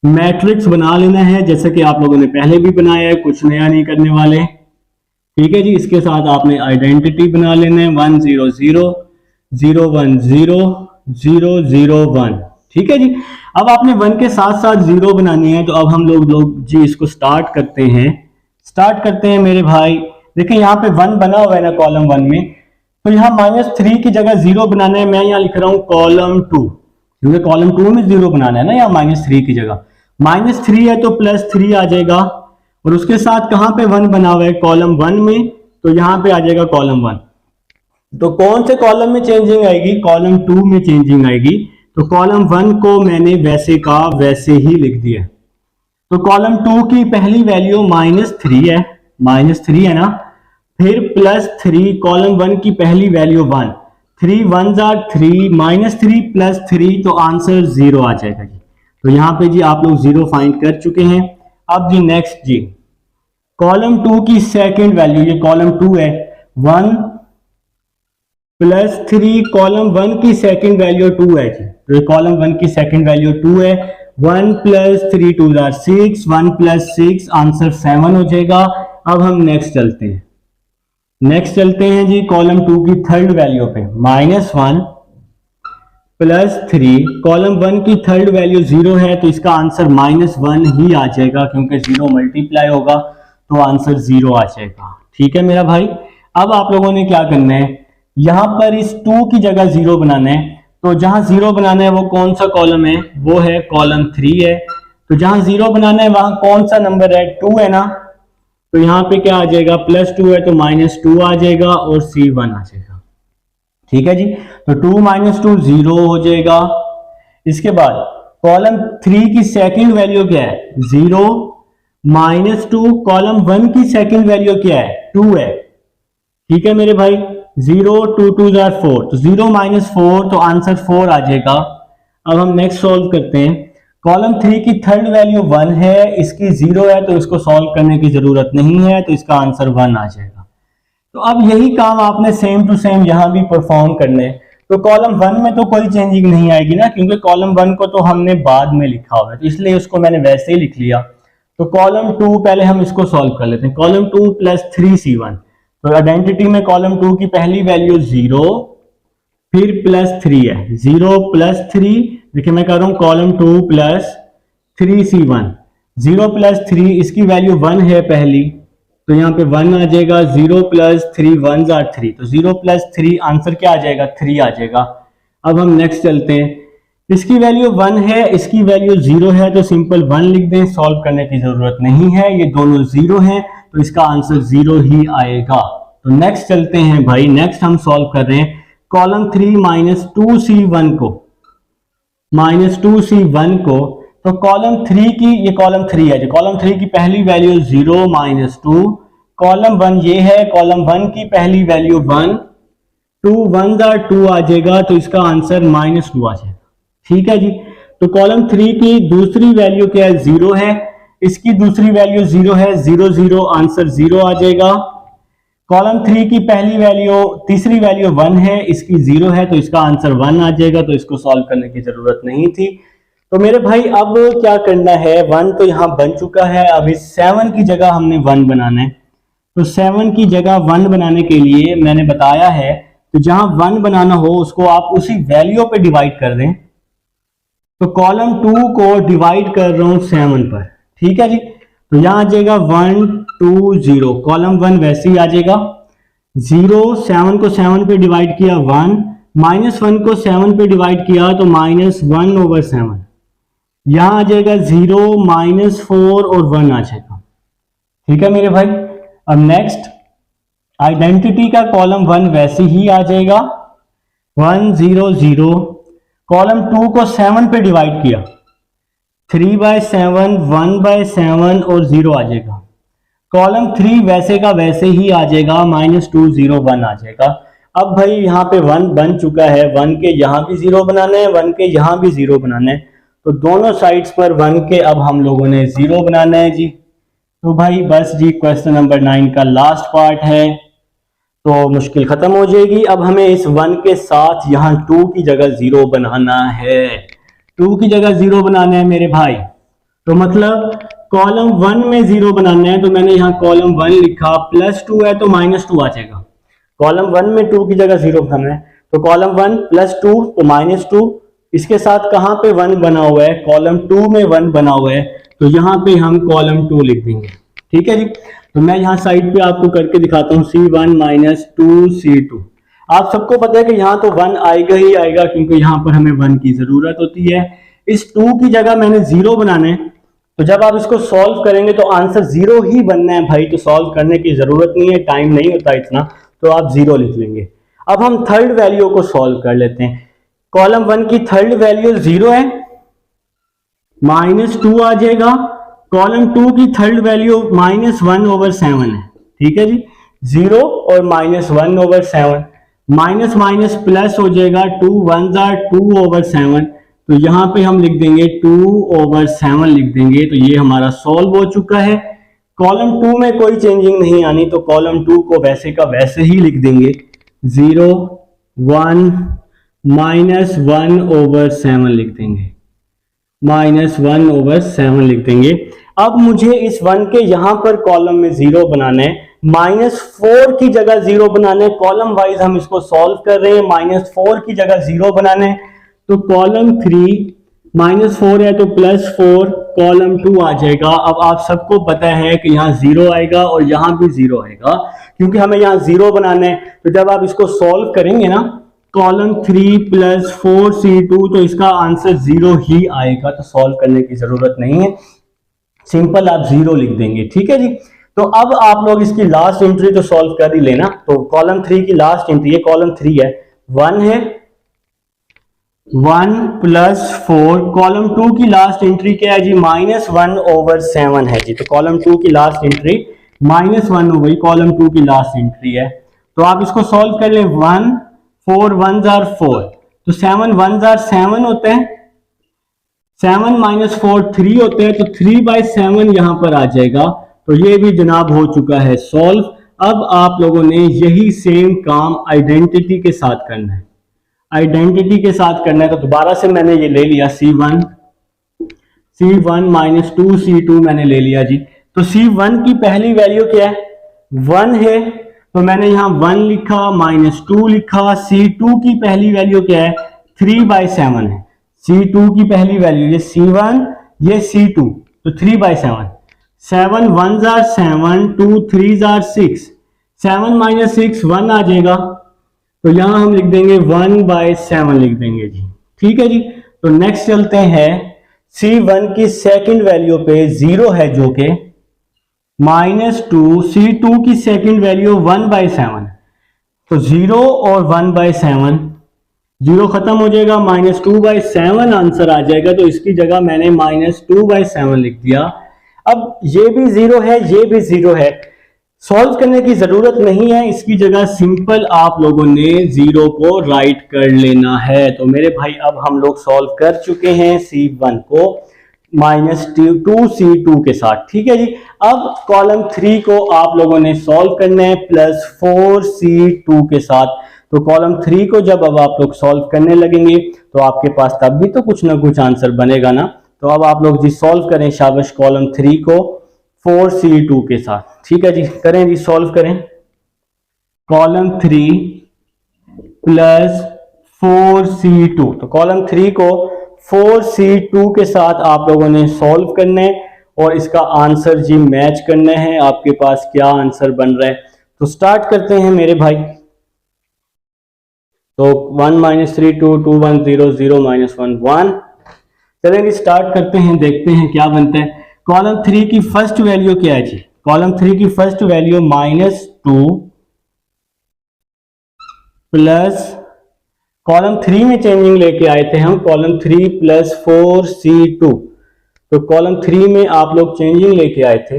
मैट्रिक्स बना लेना है, जैसे कि आप लोगों ने पहले भी बनाया है, कुछ नया नहीं करने वाले। ठीक है जी, इसके साथ आपने आइडेंटिटी बना लेना है, 1 0 0 0 1 0 0 0 1। ठीक है जी, अब आपने 1 के साथ साथ 0 बनानी है। तो अब हम लोग जी इसको स्टार्ट करते हैं मेरे भाई। देखिए यहाँ पे 1 बना हुआ है ना कॉलम 1 में, तो यहाँ -3 की जगह 0 बनाना है। मैं यहाँ लिख रहा हूँ कॉलम 2, क्योंकि कॉलम 2 में 0 बनाना है ना, यहाँ -3 की जगह। -3 है तो +3 आ जाएगा, और उसके साथ कहाँ पे 1 बना हुआ है कॉलम 1 में, तो यहाँ पे आ जाएगा कॉलम 1। तो कौन से कॉलम में चेंजिंग आएगी, कॉलम 2 में चेंजिंग आएगी। तो कॉलम 1 को मैंने वैसे का वैसे ही लिख दिया। तो कॉलम 2 की पहली वैल्यू -3 है, -3 है ना, फिर +3, कॉलम 1 की पहली वैल्यू 1, 3 1s are 3, -3 + 3, तो आंसर 0 आ जाएगा जी। तो यहाँ पे जी आप लोग 0 फाइंड कर चुके हैं। अब जी नेक्स्ट जी कॉलम 2 की सेकंड वैल्यू, ये कॉलम 2 है, 1 + 3, कॉलम 1 की सेकंड वैल्यू 2 है जी। तो कॉलम 1 की सेकंड वैल्यू 2 है, 1 + 3 2s are 6, 1 + 6 आंसर 7 हो जाएगा। अब हम नेक्स्ट चलते हैं जी कॉलम 2 की थर्ड वैल्यू पे, -1 + 3, कॉलम 1 की थर्ड वैल्यू 0 है, तो इसका आंसर -1 ही आ जाएगा, क्योंकि 0 मल्टीप्लाई होगा तो आंसर 0 आ जाएगा। ठीक है मेरा भाई, अब आप लोगों ने क्या करना है, यहां पर इस 2 की जगह 0 बनाना है। तो जहां 0 बनाना है वो कौन सा कॉलम है, वो है कॉलम 3 है। तो जहां 0 बनाना है वहां कौन सा नंबर है, 2 है ना, तो यहाँ पे क्या आ जाएगा, +2 है तो -2 आ जाएगा, और C1 आ जाएगा। ठीक है जी, तो 2 - 2 0 हो जाएगा। इसके बाद कॉलम 3 की सेकंड वैल्यू क्या है, 0 -2, कॉलम 1 की सेकंड वैल्यू क्या है, 2 है। ठीक है मेरे भाई, 0 2 2s are 4, तो 0 - 4, तो आंसर 4 आ जाएगा। अब हम नेक्स्ट सॉल्व करते हैं। कॉलम 3 की थर्ड वैल्यू 1 है, इसकी 0 है, तो इसको सॉल्व करने की जरूरत नहीं है, तो इसका आंसर 1 आ जाएगा। तो अब यही काम आपने सेम टू सेम यहां भी परफॉर्म करना है। तो कॉलम 1 में तो कोई चेंजिंग नहीं आएगी ना, क्योंकि कॉलम 1 को तो हमने बाद में लिखा हुआ है, तो इसलिए उसको मैंने वैसे ही लिख लिया। तो कॉलम 2 पहले हम इसको सॉल्व कर लेते हैं। कॉलम 2 प्लस 3c1, तो आइडेंटिटी में कॉलम 2 की पहली वैल्यू 0 फिर प्लस 3 है, 0 प्लस 3। देखिए मैं कर रहा हूं कॉलम 2 प्लस 3c1, 0 प्लस 3 इसकी वैल्यू 1 है पहली, तो यहाँ पे 1 आ जाएगा। 0 प्लस 3 1 आर 3, तो 0 प्लस 3 आंसर क्या आ जाएगा, 3 आ जाएगा। अब हम नेक्स्ट चलते हैं। इसकी वैल्यू 1 है, इसकी वैल्यू 0 है, तो सिंपल 1 लिख दें, सॉल्व करने की जरूरत नहीं है, ये दोनों 0 हैं, तो इसका आंसर 0 ही आएगा। तो नेक्स्ट चलते हैं भाई, नेक्स्ट हम सॉल्व कर रहे हैं कॉलम 3 माइनस 2c1 को, माइनस 2c1 को। तो कॉलम 3 की, ये कॉलम 3 है, जो कॉलम 3 की पहली वैल्यू 0 माइनस 2, कॉलम 1 ये है, कॉलम 1 की पहली वैल्यू 1, 2 1 आर 2 आ जाएगा, तो इसका आंसर -2 आ जाएगा। ठीक है जी। तो कॉलम 3 की दूसरी वैल्यू क्या है, 0 है, इसकी दूसरी वैल्यू 0 है, 0 0 आंसर 0 आ जाएगा। कॉलम 3 की पहली वैल्यू, तीसरी वैल्यू 1 है, इसकी 0 है, तो इसका आंसर 1 आ जाएगा, तो इसको सॉल्व करने की जरूरत नहीं थी। तो मेरे भाई अब क्या करना है, 1 तो यहां बन चुका है, अब इस 7 की जगह हमने 1 बनाना है। तो 7 की जगह 1 बनाने के लिए मैंने बताया है, तो जहां 1 बनाना हो उसको आप उसी वैल्यू पे डिवाइड कर दें। तो कॉलम 2 को डिवाइड कर रहा हूं 7 पर, ठीक है जी। तो यहां आ जाएगा 1 2 0, कॉलम 1 वैसे ही आ जाएगा। 0 7 को 7 पे डिवाइड किया 1, -1 को 7 पे डिवाइड किया तो -1/7, यहां आ जाएगा 0 -4 और 1 आ जाएगा। ठीक है मेरे भाई। अब नेक्स्ट आइडेंटिटी का कॉलम 1 वैसे ही आ जाएगा, 1 0 0। कॉलम 2 को 7 पे डिवाइड किया, 3/7 1/7 और 0 आ जाएगा। कॉलम 3 वैसे का वैसे ही आ जाएगा, -2 0 1 आ जाएगा। अब भाई यहाँ पे 1 बन चुका है, 1 के यहाँ भी 0 बनाना है, 1 के यहाँ भी 0 बनाना है, तो दोनों साइड्स पर 1 के अब हम लोगों ने 0 बनाना है जी। तो भाई बस जी, क्वेश्चन नंबर 9 का लास्ट पार्ट है, तो मुश्किल खत्म हो जाएगी। अब हमें इस 1 के साथ यहाँ 2 की जगह 0 बनाना है, 2 की जगह 0 बनाना है मेरे भाई। तो मतलब कॉलम 1 में 0 बनाना है, तो मैंने यहाँ कॉलम 1 लिखा, +2 है तो -2 आ जाएगा। कॉलम 1 में 2 की जगह 0 बनाना है, तो कॉलम 1 +2 तो -2, इसके साथ कहां पे 1 बना हुआ है, कॉलम 2 में 1 बना हुआ है, तो यहां पे हम कॉलम 2 लिख देंगे। ठीक है जी। तो मैं यहां साइड पे आपको करके दिखाता हूं, C1 - 2C2। आप सबको पता है कि यहां तो 1 आएगा ही आएगा, क्योंकि यहां पर हमें 1 की जरूरत होती है। इस 2 की जगह मैंने 0 बनाना है, तो जब आप इसको सॉल्व करेंगे तो आंसर 0 ही बनना है भाई, तो सॉल्व करने की जरूरत नहीं है, टाइम नहीं होता इतना, तो आप 0 लिख लेंगे। अब हम थर्ड वैल्यू को सॉल्व कर लेते हैं। कॉलम 1 की थर्ड वैल्यू 0 है, -2 आ जाएगा। कॉलम 2 की थर्ड वैल्यू -1/7 है। ठीक है जी, 0 और -1/7, माइनस माइनस प्लस हो जाएगा, 2 1 आर 2/7, तो यहां पे हम लिख देंगे 2/7 लिख देंगे। तो ये हमारा सॉल्व हो चुका है। कॉलम 2 में कोई चेंजिंग नहीं आनी, तो कॉलम 2 को वैसे का वैसे ही लिख देंगे, 0 1 -1/7 लिख देंगे, -1/7 लिख देंगे। अब मुझे इस 1 के यहां पर कॉलम में 0 बनाना है, -4 की जगह 0 बनाना है। कॉलम वाइज हम इसको सॉल्व कर रहे हैं, -4 की जगह 0 बनाना है, तो कॉलम 3 -4 है तो +4, कॉलम 2 आ जाएगा। अब आप सबको पता है कि यहाँ 0 आएगा और यहाँ भी 0 आएगा, क्योंकि हमें यहाँ 0 बनाना है। तो जब आप इसको सॉल्व करेंगे ना, कॉलम 3 + 4C2, तो इसका आंसर 0 ही आएगा, तो सॉल्व करने की जरूरत नहीं है, सिंपल आप 0 लिख देंगे। ठीक है जी। तो अब आप लोग इसकी लास्ट एंट्री तो सॉल्व कर ही लेना। तो कॉलम 3 की लास्ट एंट्री, ये कॉलम 3 है, 1 है, 1 + 4। कॉलम 2 की लास्ट एंट्री क्या है जी, -1/7 है जी। तो कॉलम 2 की लास्ट एंट्री -1 हो गई, कॉलम 2 की लास्ट एंट्री है। तो आप इसको सॉल्व कर ले, 1 4 1 आर 4, तो 7 1 आर 7 होते हैं, 7 - 4 3 होते हैं, तो 3/7 यहां पर आ जाएगा। तो ये भी जनाब हो चुका है सॉल्व। अब आप लोगों ने यही सेम काम आइडेंटिटी के साथ करना है। आइडेंटिटी के साथ करना है तो दोबारा से मैंने ये ले लिया C1 माइनस 2C2 मैंने ले लिया जी। तो C1 की पहली वैल्यू क्या है, 1 है, तो मैंने यहाँ 1 लिखा, माइनस 2 लिखा। C2 की पहली वैल्यू क्या है, 3/7 है। C2 की पहली वैल्यू, ये C1 ये C2, तो 3/7। 7 1s are 7, 2 3s are 6, 7 minus 6 1 आ जाएगा, तो यहां हम लिख देंगे 1/7 लिख देंगे जी। ठीक है जी। तो नेक्स्ट चलते हैं, C1 की सेकंड वैल्यू पे 0 है जो कि -2, C2 की सेकंड वैल्यू 1/7, तो 0 और 1/7, 0 खत्म हो जाएगा, -2/7 आंसर आ जाएगा। तो इसकी जगह मैंने -2/7 लिख दिया। अब ये भी 0 है, ये भी 0 है, सॉल्व करने की जरूरत नहीं है, इसकी जगह सिंपल आप लोगों ने 0 को राइट कर लेना है। तो मेरे भाई अब हम लोग सॉल्व कर चुके हैं C1 को -2C2 के साथ। ठीक है जी। अब कॉलम 3 को आप लोगों ने सॉल्व करना है +4C2 के साथ। तो कॉलम 3 को जब अब आप लोग सॉल्व करने लगेंगे तो आपके पास तब भी तो कुछ ना कुछ आंसर बनेगा ना। तो अब आप लोग जी सॉल्व करें शाबाश कॉलम 3 को 4C2 के साथ। ठीक है जी, करें जी, सॉल्व करें। कॉलम 3 प्लस 4C2, तो कॉलम 3 को 4C2 के साथ आप लोगों ने सॉल्व करना है और इसका आंसर जी मैच करना है, आपके पास क्या आंसर बन रहा है। तो स्टार्ट करते हैं मेरे भाई। तो 1 - 3 2 2 1 0 0 -1 1। चलेंगे स्टार्ट करते हैं, देखते हैं क्या बनता है। कॉलम 3 की फर्स्ट वैल्यू क्या है जी, कॉलम 3 की फर्स्ट वैल्यू -2 प्लस, कॉलम 3 में चेंजिंग लेके आए थे हम, कॉलम 3 प्लस 4C2। तो कॉलम 3 में आप लोग चेंजिंग लेके आए थे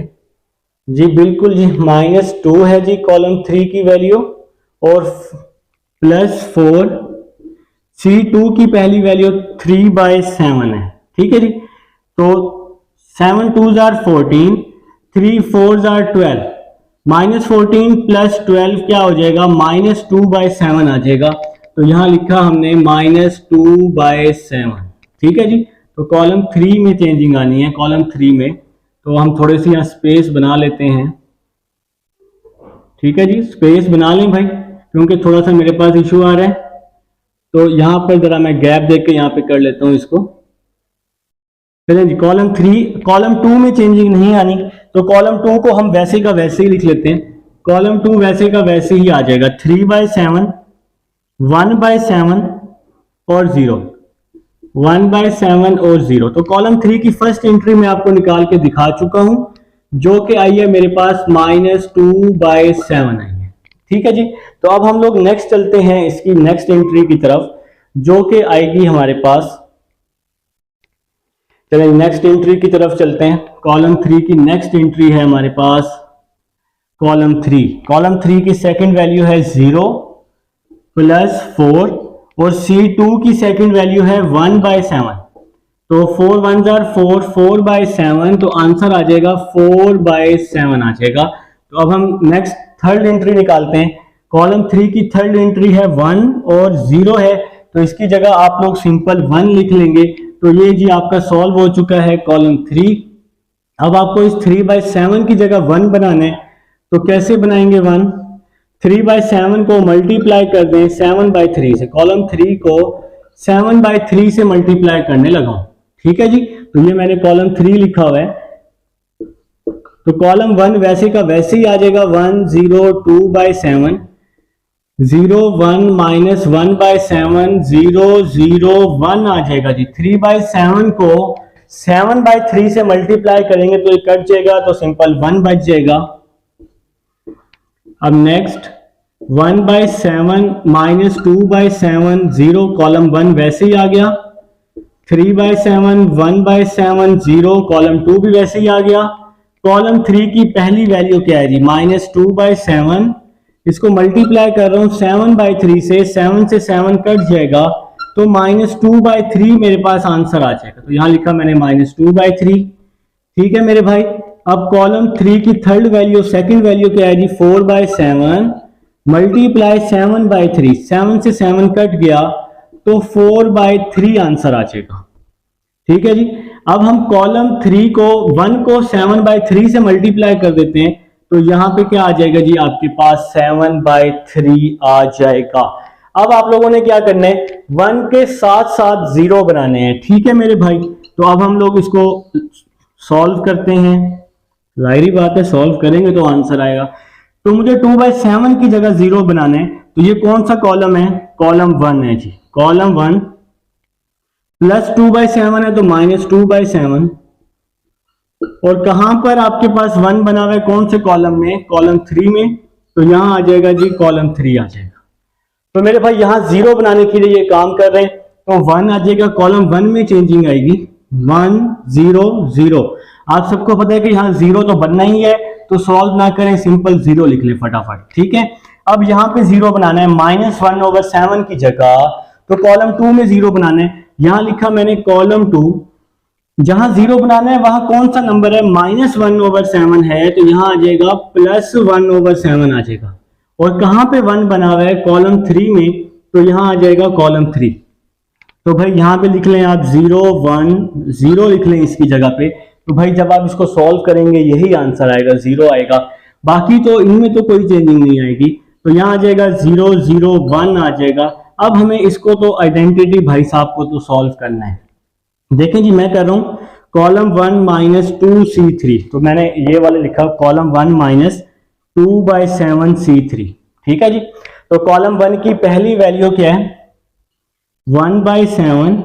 जी, बिल्कुल जी, -2 है जी कॉलम 3 की वैल्यू और +4, C2 की पहली वैल्यू 3/7 है। ठीक है जी। तो 7 2s are 14, 3 4s are 12, -14 + 12 क्या हो जाएगा, -2/7 आ जाएगा। तो यहां लिखा हमने -2/7। ठीक है जी। तो कॉलम 3 में चेंजिंग आनी है, कॉलम 3 में, तो हम थोड़ी सी यहाँ स्पेस बना लेते हैं। ठीक है जी, स्पेस बना लें भाई, क्योंकि थोड़ा सा मेरे पास इशू आ रहा है। तो यहां पर जरा मैं गैप देख के यहाँ पे कर लेता हूं इसको। चलिए जी, कॉलम 2 में चेंजिंग नहीं आनी, तो कॉलम 2 को हम वैसे का वैसे ही लिख लेते हैं। कॉलम 2 वैसे का वैसे ही आ जाएगा, 3/7, 1/7 और 0, 1/7 और 0। तो कॉलम 3 की फर्स्ट एंट्री मैं आपको निकाल के दिखा चुका हूं, जो कि आई है मेरे पास -2/7 आई है। ठीक है जी। तो अब हम लोग नेक्स्ट चलते हैं इसकी नेक्स्ट एंट्री की तरफ, जो कि आएगी हमारे पास, चलिए नेक्स्ट एंट्री की तरफ चलते हैं। कॉलम 3 की नेक्स्ट एंट्री है हमारे पास कॉलम 3। कॉलम 3 की सेकंड वैल्यू है 0 + 4 और C2 की सेकंड वैल्यू है 1/7। तो 4 1s are 4, 4/7, तो आंसर आ जाएगा 4/7 आ जाएगा। तो अब हम नेक्स्ट थर्ड एंट्री निकालते हैं। कॉलम 3 की थर्ड एंट्री है 1 और 0 है, तो इसकी जगह आप लोग सिंपल 1 लिख लेंगे। तो ये जी आपका सॉल्व हो चुका है कॉलम 3। अब आपको इस 3/7 की जगह 1 बनाना है, तो कैसे बनाएंगे 1, 3/7 को मल्टीप्लाई कर दें 7/3 से। कॉलम 3 को 7/3 से मल्टीप्लाई करने लगा। ठीक है जी। तो ये मैंने कॉलम 3 लिखा हुआ है। तो कॉलम 1 वैसे का वैसे ही आ जाएगा, 1 0 2/7, 0 1 -1/7, 0 0 1 आ जाएगा जी। 3/7 को 7/3 से मल्टीप्लाई करेंगे तो ये कट जाएगा, तो सिंपल 1 बच जाएगा। अब नेक्स्ट 1/7 -2/7, 0, कॉलम 1 वैसे ही आ गया। 3/7, 1/7, 0, कॉलम 2 भी वैसे ही आ गया। कॉलम 3 की पहली वैल्यू क्या है जी, -2/7, इसको मल्टीप्लाई कर रहा हूं 7/3 से, 7 से 7 कट जाएगा, तो -2/3 मेरे पास आंसर आ जाएगा। तो यहां लिखा मैंने -2/3। ठीक है मेरे भाई। अब कॉलम 3 की थर्ड वैल्यू, सेकंड वैल्यू क्या है जी, 4/7 मल्टीप्लाई 7/3, 7 से 7 कट गया, तो 4/3 आंसर आ जाएगा। ठीक है जी। अब हम कॉलम 3 को 1 को 7/3 से मल्टीप्लाई कर देते हैं, तो यहां पे क्या आ जाएगा जी, आपके पास 7/3 आ जाएगा। अब आप लोगों ने क्या करना है, 1 के साथ साथ 0 बनाने हैं। ठीक है मेरे भाई, तो अब हम लोग इसको सॉल्व करते हैं। जाहिर बात है सॉल्व करेंगे तो आंसर आएगा। तो मुझे 2/7 की जगह 0 बनाना है, तो ये कौन सा कॉलम है, कॉलम 1 है जी। कॉलम 1 प्लस 2/7 है तो -2/7, और कहां पर आपके पास 1 बना हुआ है, कौन से कॉलम में, कॉलम 3 में, तो यहां आ जाएगा जी कॉलम 3 आ जाएगा। तो मेरे भाई यहां 0 बनाने के लिए ये काम कर रहे हैं, तो 1 आ जाएगा, कॉलम 1 में चेंजिंग आएगी 1 0 0। आप सबको पता है कि यहाँ 0 तो बनना ही है, तो सॉल्व ना करें, सिंपल 0 लिख लें फटाफट। ठीक है, अब यहाँ पे 0 बनाना है -1/7 की जगह, तो कॉलम 2 में 0 बनाना है। यहां लिखा मैंने कॉलम 2, जहां 0 बनाना है वहां कौन सा नंबर है, -1/7 है, तो यहां आ जाएगा +1/7 आ जाएगा। और कहां पे 1 बना हुआ है, कॉलम 3 में, तो यहां आ जाएगा कॉलम 3। तो भाई यहां पे लिख लें आप 0 1 0 लिख लें इसकी जगह पे। तो भाई जब आप इसको सॉल्व करेंगे यही आंसर आएगा, 0 आएगा। बाकी तो इनमें तो कोई चेंजिंग नहीं आएगी, तो यहां आ जाएगा 0 0 1 आ जाएगा। अब हमें इसको तो आइडेंटिटी भाई साहब को तो सॉल्व करना है। देखें जी, मैं कर रहा हूं कॉलम 1 -2C3, तो मैंने ये वाले लिखा कॉलम 1 -2/7C3। ठीक है जी। तो कॉलम 1 की पहली वैल्यू क्या है, 1/7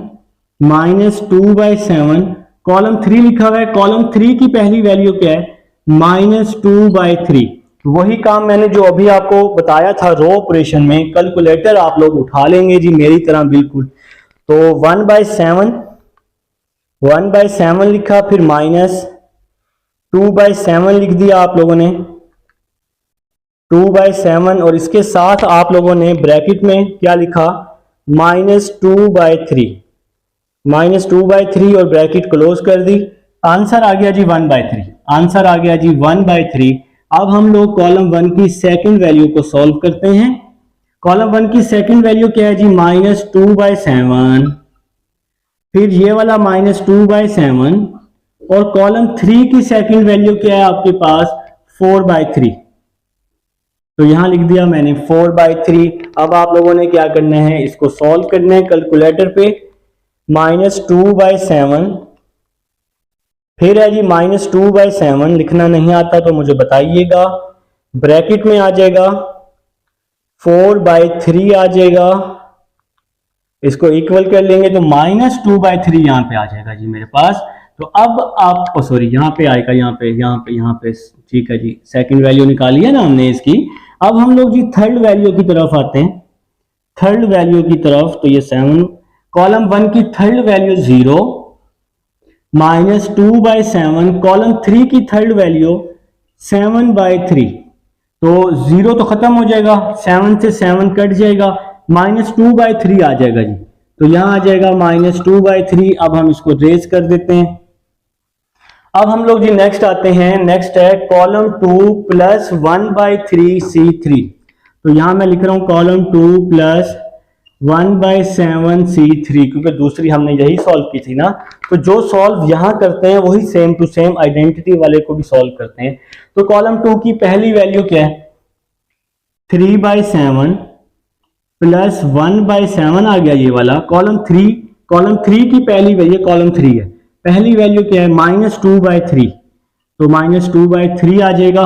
-2/7। कॉलम 3 लिखा हुआ है, कॉलम 3 की पहली वैल्यू क्या है, -2/3। वही काम मैंने जो अभी आपको बताया था रो ऑपरेशन में, कैलकुलेटर आप लोग उठा लेंगे जी मेरी तरह बिल्कुल। तो 1/7 लिखा, फिर -2/7 लिख दिया आप लोगों ने, 2/7, और इसके साथ आप लोगों ने ब्रैकेट में क्या लिखा, -2/3 और ब्रैकेट क्लोज कर दी। आंसर आ गया जी 1/3, आंसर आ गया जी 1/3। अब हम लोग कॉलम 1 की सेकंड वैल्यू को सॉल्व करते हैं। कॉलम 1 की सेकंड वैल्यू क्या है जी, -2/7, फिर ये वाला -2/7, और कॉलम 3 की सेकंड वैल्यू क्या है आपके पास, 4/3। तो यहां लिख दिया मैंने 4/3। अब आप लोगों ने क्या करना है, इसको सॉल्व करना है कैलकुलेटर पे। -2/7, फिर है जी -2/7, लिखना नहीं आता तो मुझे बताइएगा। ब्रैकेट में आ जाएगा 4/3 आ जाएगा, इसको इक्वल कर लेंगे तो -2/3 यहां पे आ जाएगा जी मेरे पास। तो अब आप सॉरी यहाँ पे आएगा, यहाँ पे ठीक है जी, सेकंड वैल्यू निकाली है ना हमने इसकी। अब हम लोग जी थर्ड वैल्यू की तरफ आते हैं, थर्ड वैल्यू की तरफ। तो ये 7, कॉलम 1 की थर्ड वैल्यू 0 -2/7, कॉलम 3 की थर्ड वैल्यू 7/3। तो 0 तो खत्म हो जाएगा, 7 से 7 कट जाएगा, -2/3 आ जाएगा जी। तो यहां आ जाएगा -2/3। अब हम इसको रेज कर देते हैं। अब हम लोग जी नेक्स्ट आते हैं, नेक्स्ट है कॉलम 2 + 1/3C3। तो यहां मैं लिख रहा हूं कॉलम 2 + 1/7C3, क्योंकि दूसरी हमने यही सॉल्व की थी ना। तो जो सॉल्व यहां करते हैं वही सेम टू सेम आइडेंटिटी वाले को भी सॉल्व करते हैं। तो कॉलम 2 की पहली वैल्यू क्या है, 3/7 + 1/7 आ गया ये वाला। कॉलम 3 की पहली वैल्यू, कॉलम 3 है, पहली वैल्यू क्या है, -2/3। तो -2/3 आ जाएगा।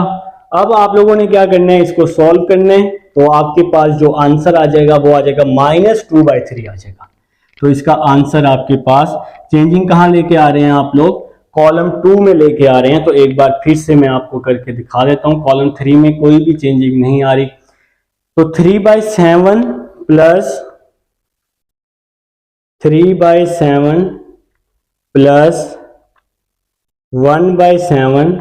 अब आप लोगों ने क्या करना है, इसको सॉल्व करना है, तो आपके पास जो आंसर आ जाएगा वो आ जाएगा -2/3 आ जाएगा। तो इसका आंसर आपके पास चेंजिंग कहां लेके आ रहे हैं आप लोग, कॉलम 2 में लेके आ रहे हैं। तो एक बार फिर से मैं आपको करके दिखा देता हूं, कॉलम 3 में कोई भी चेंजिंग नहीं आ रही। तो 3/7 प्लस 1/7,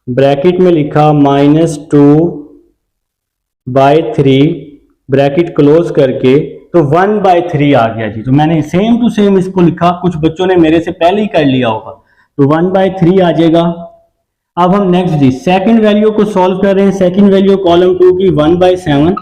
ब्रैकेट में लिखा -2/3, ब्रैकेट क्लोज करके, तो 1/3 आ गया जी। तो मैंने सेम टू सेम इसको लिखा, कुछ बच्चों ने मेरे से पहले ही कर लिया होगा। तो 1/3 आ जाएगा। अब हम नेक्स्ट जी सेकंड वैल्यू को सॉल्व कर रहे हैं। सेकंड वैल्यू कॉलम 2 की 1/7,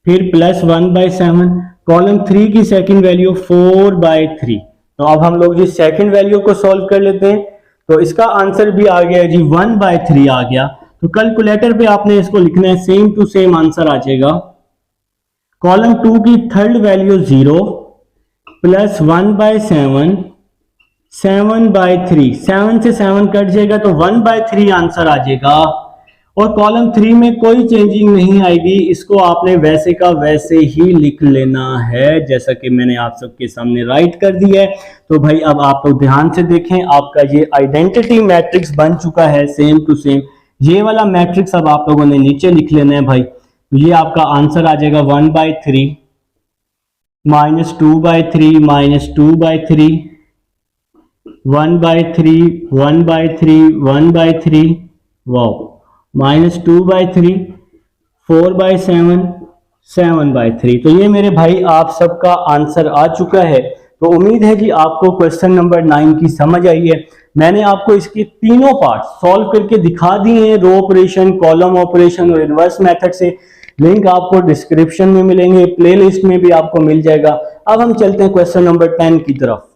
फिर +1/7, कॉलम 3 की सेकंड वैल्यू 4/3। तो अब हम लोग जी सेकंड वैल्यू को सॉल्व कर लेते हैं। तो इसका आंसर भी आ गया जी 1/3 आ गया। तो कैलकुलेटर पे आपने इसको लिखना है, सेम टू सेम आंसर आ जाएगा। कॉलम 2 की थर्ड वैल्यू 0 प्लस 1/7, 7/3, 7 से 7 कट जाएगा तो 1/3 आंसर आ जाएगा। और कॉलम 3 में कोई चेंजिंग नहीं आएगी, इसको आपने वैसे का वैसे ही लिख लेना है जैसा कि मैंने आप सबके सामने राइट कर दिया है। तो भाई अब आप लोग ध्यान से देखें, आपका ये आइडेंटिटी मैट्रिक्स बन चुका है सेम टू सेम। ये वाला मैट्रिक्स अब आप लोगों ने नीचे लिख लेना है भाई। तो ये आपका आंसर आ जाएगा 1/3 माइनस 2/3 माइनस 2/3 1/3 1/3 1/3 वाओ माइनस 2/3 4/7 7/3। तो ये मेरे भाई आप सबका आंसर आ चुका है। तो उम्मीद है कि आपको क्वेश्चन नंबर 9 की समझ आई है। मैंने आपको इसके तीनों पार्ट सॉल्व करके दिखा दिए हैं, रो ऑपरेशन, कॉलम ऑपरेशन और इनवर्स मेथड से। लिंक आपको डिस्क्रिप्शन में मिलेंगे, प्लेलिस्ट में भी आपको मिल जाएगा। अब हम चलते हैं क्वेश्चन नंबर 10 की तरफ।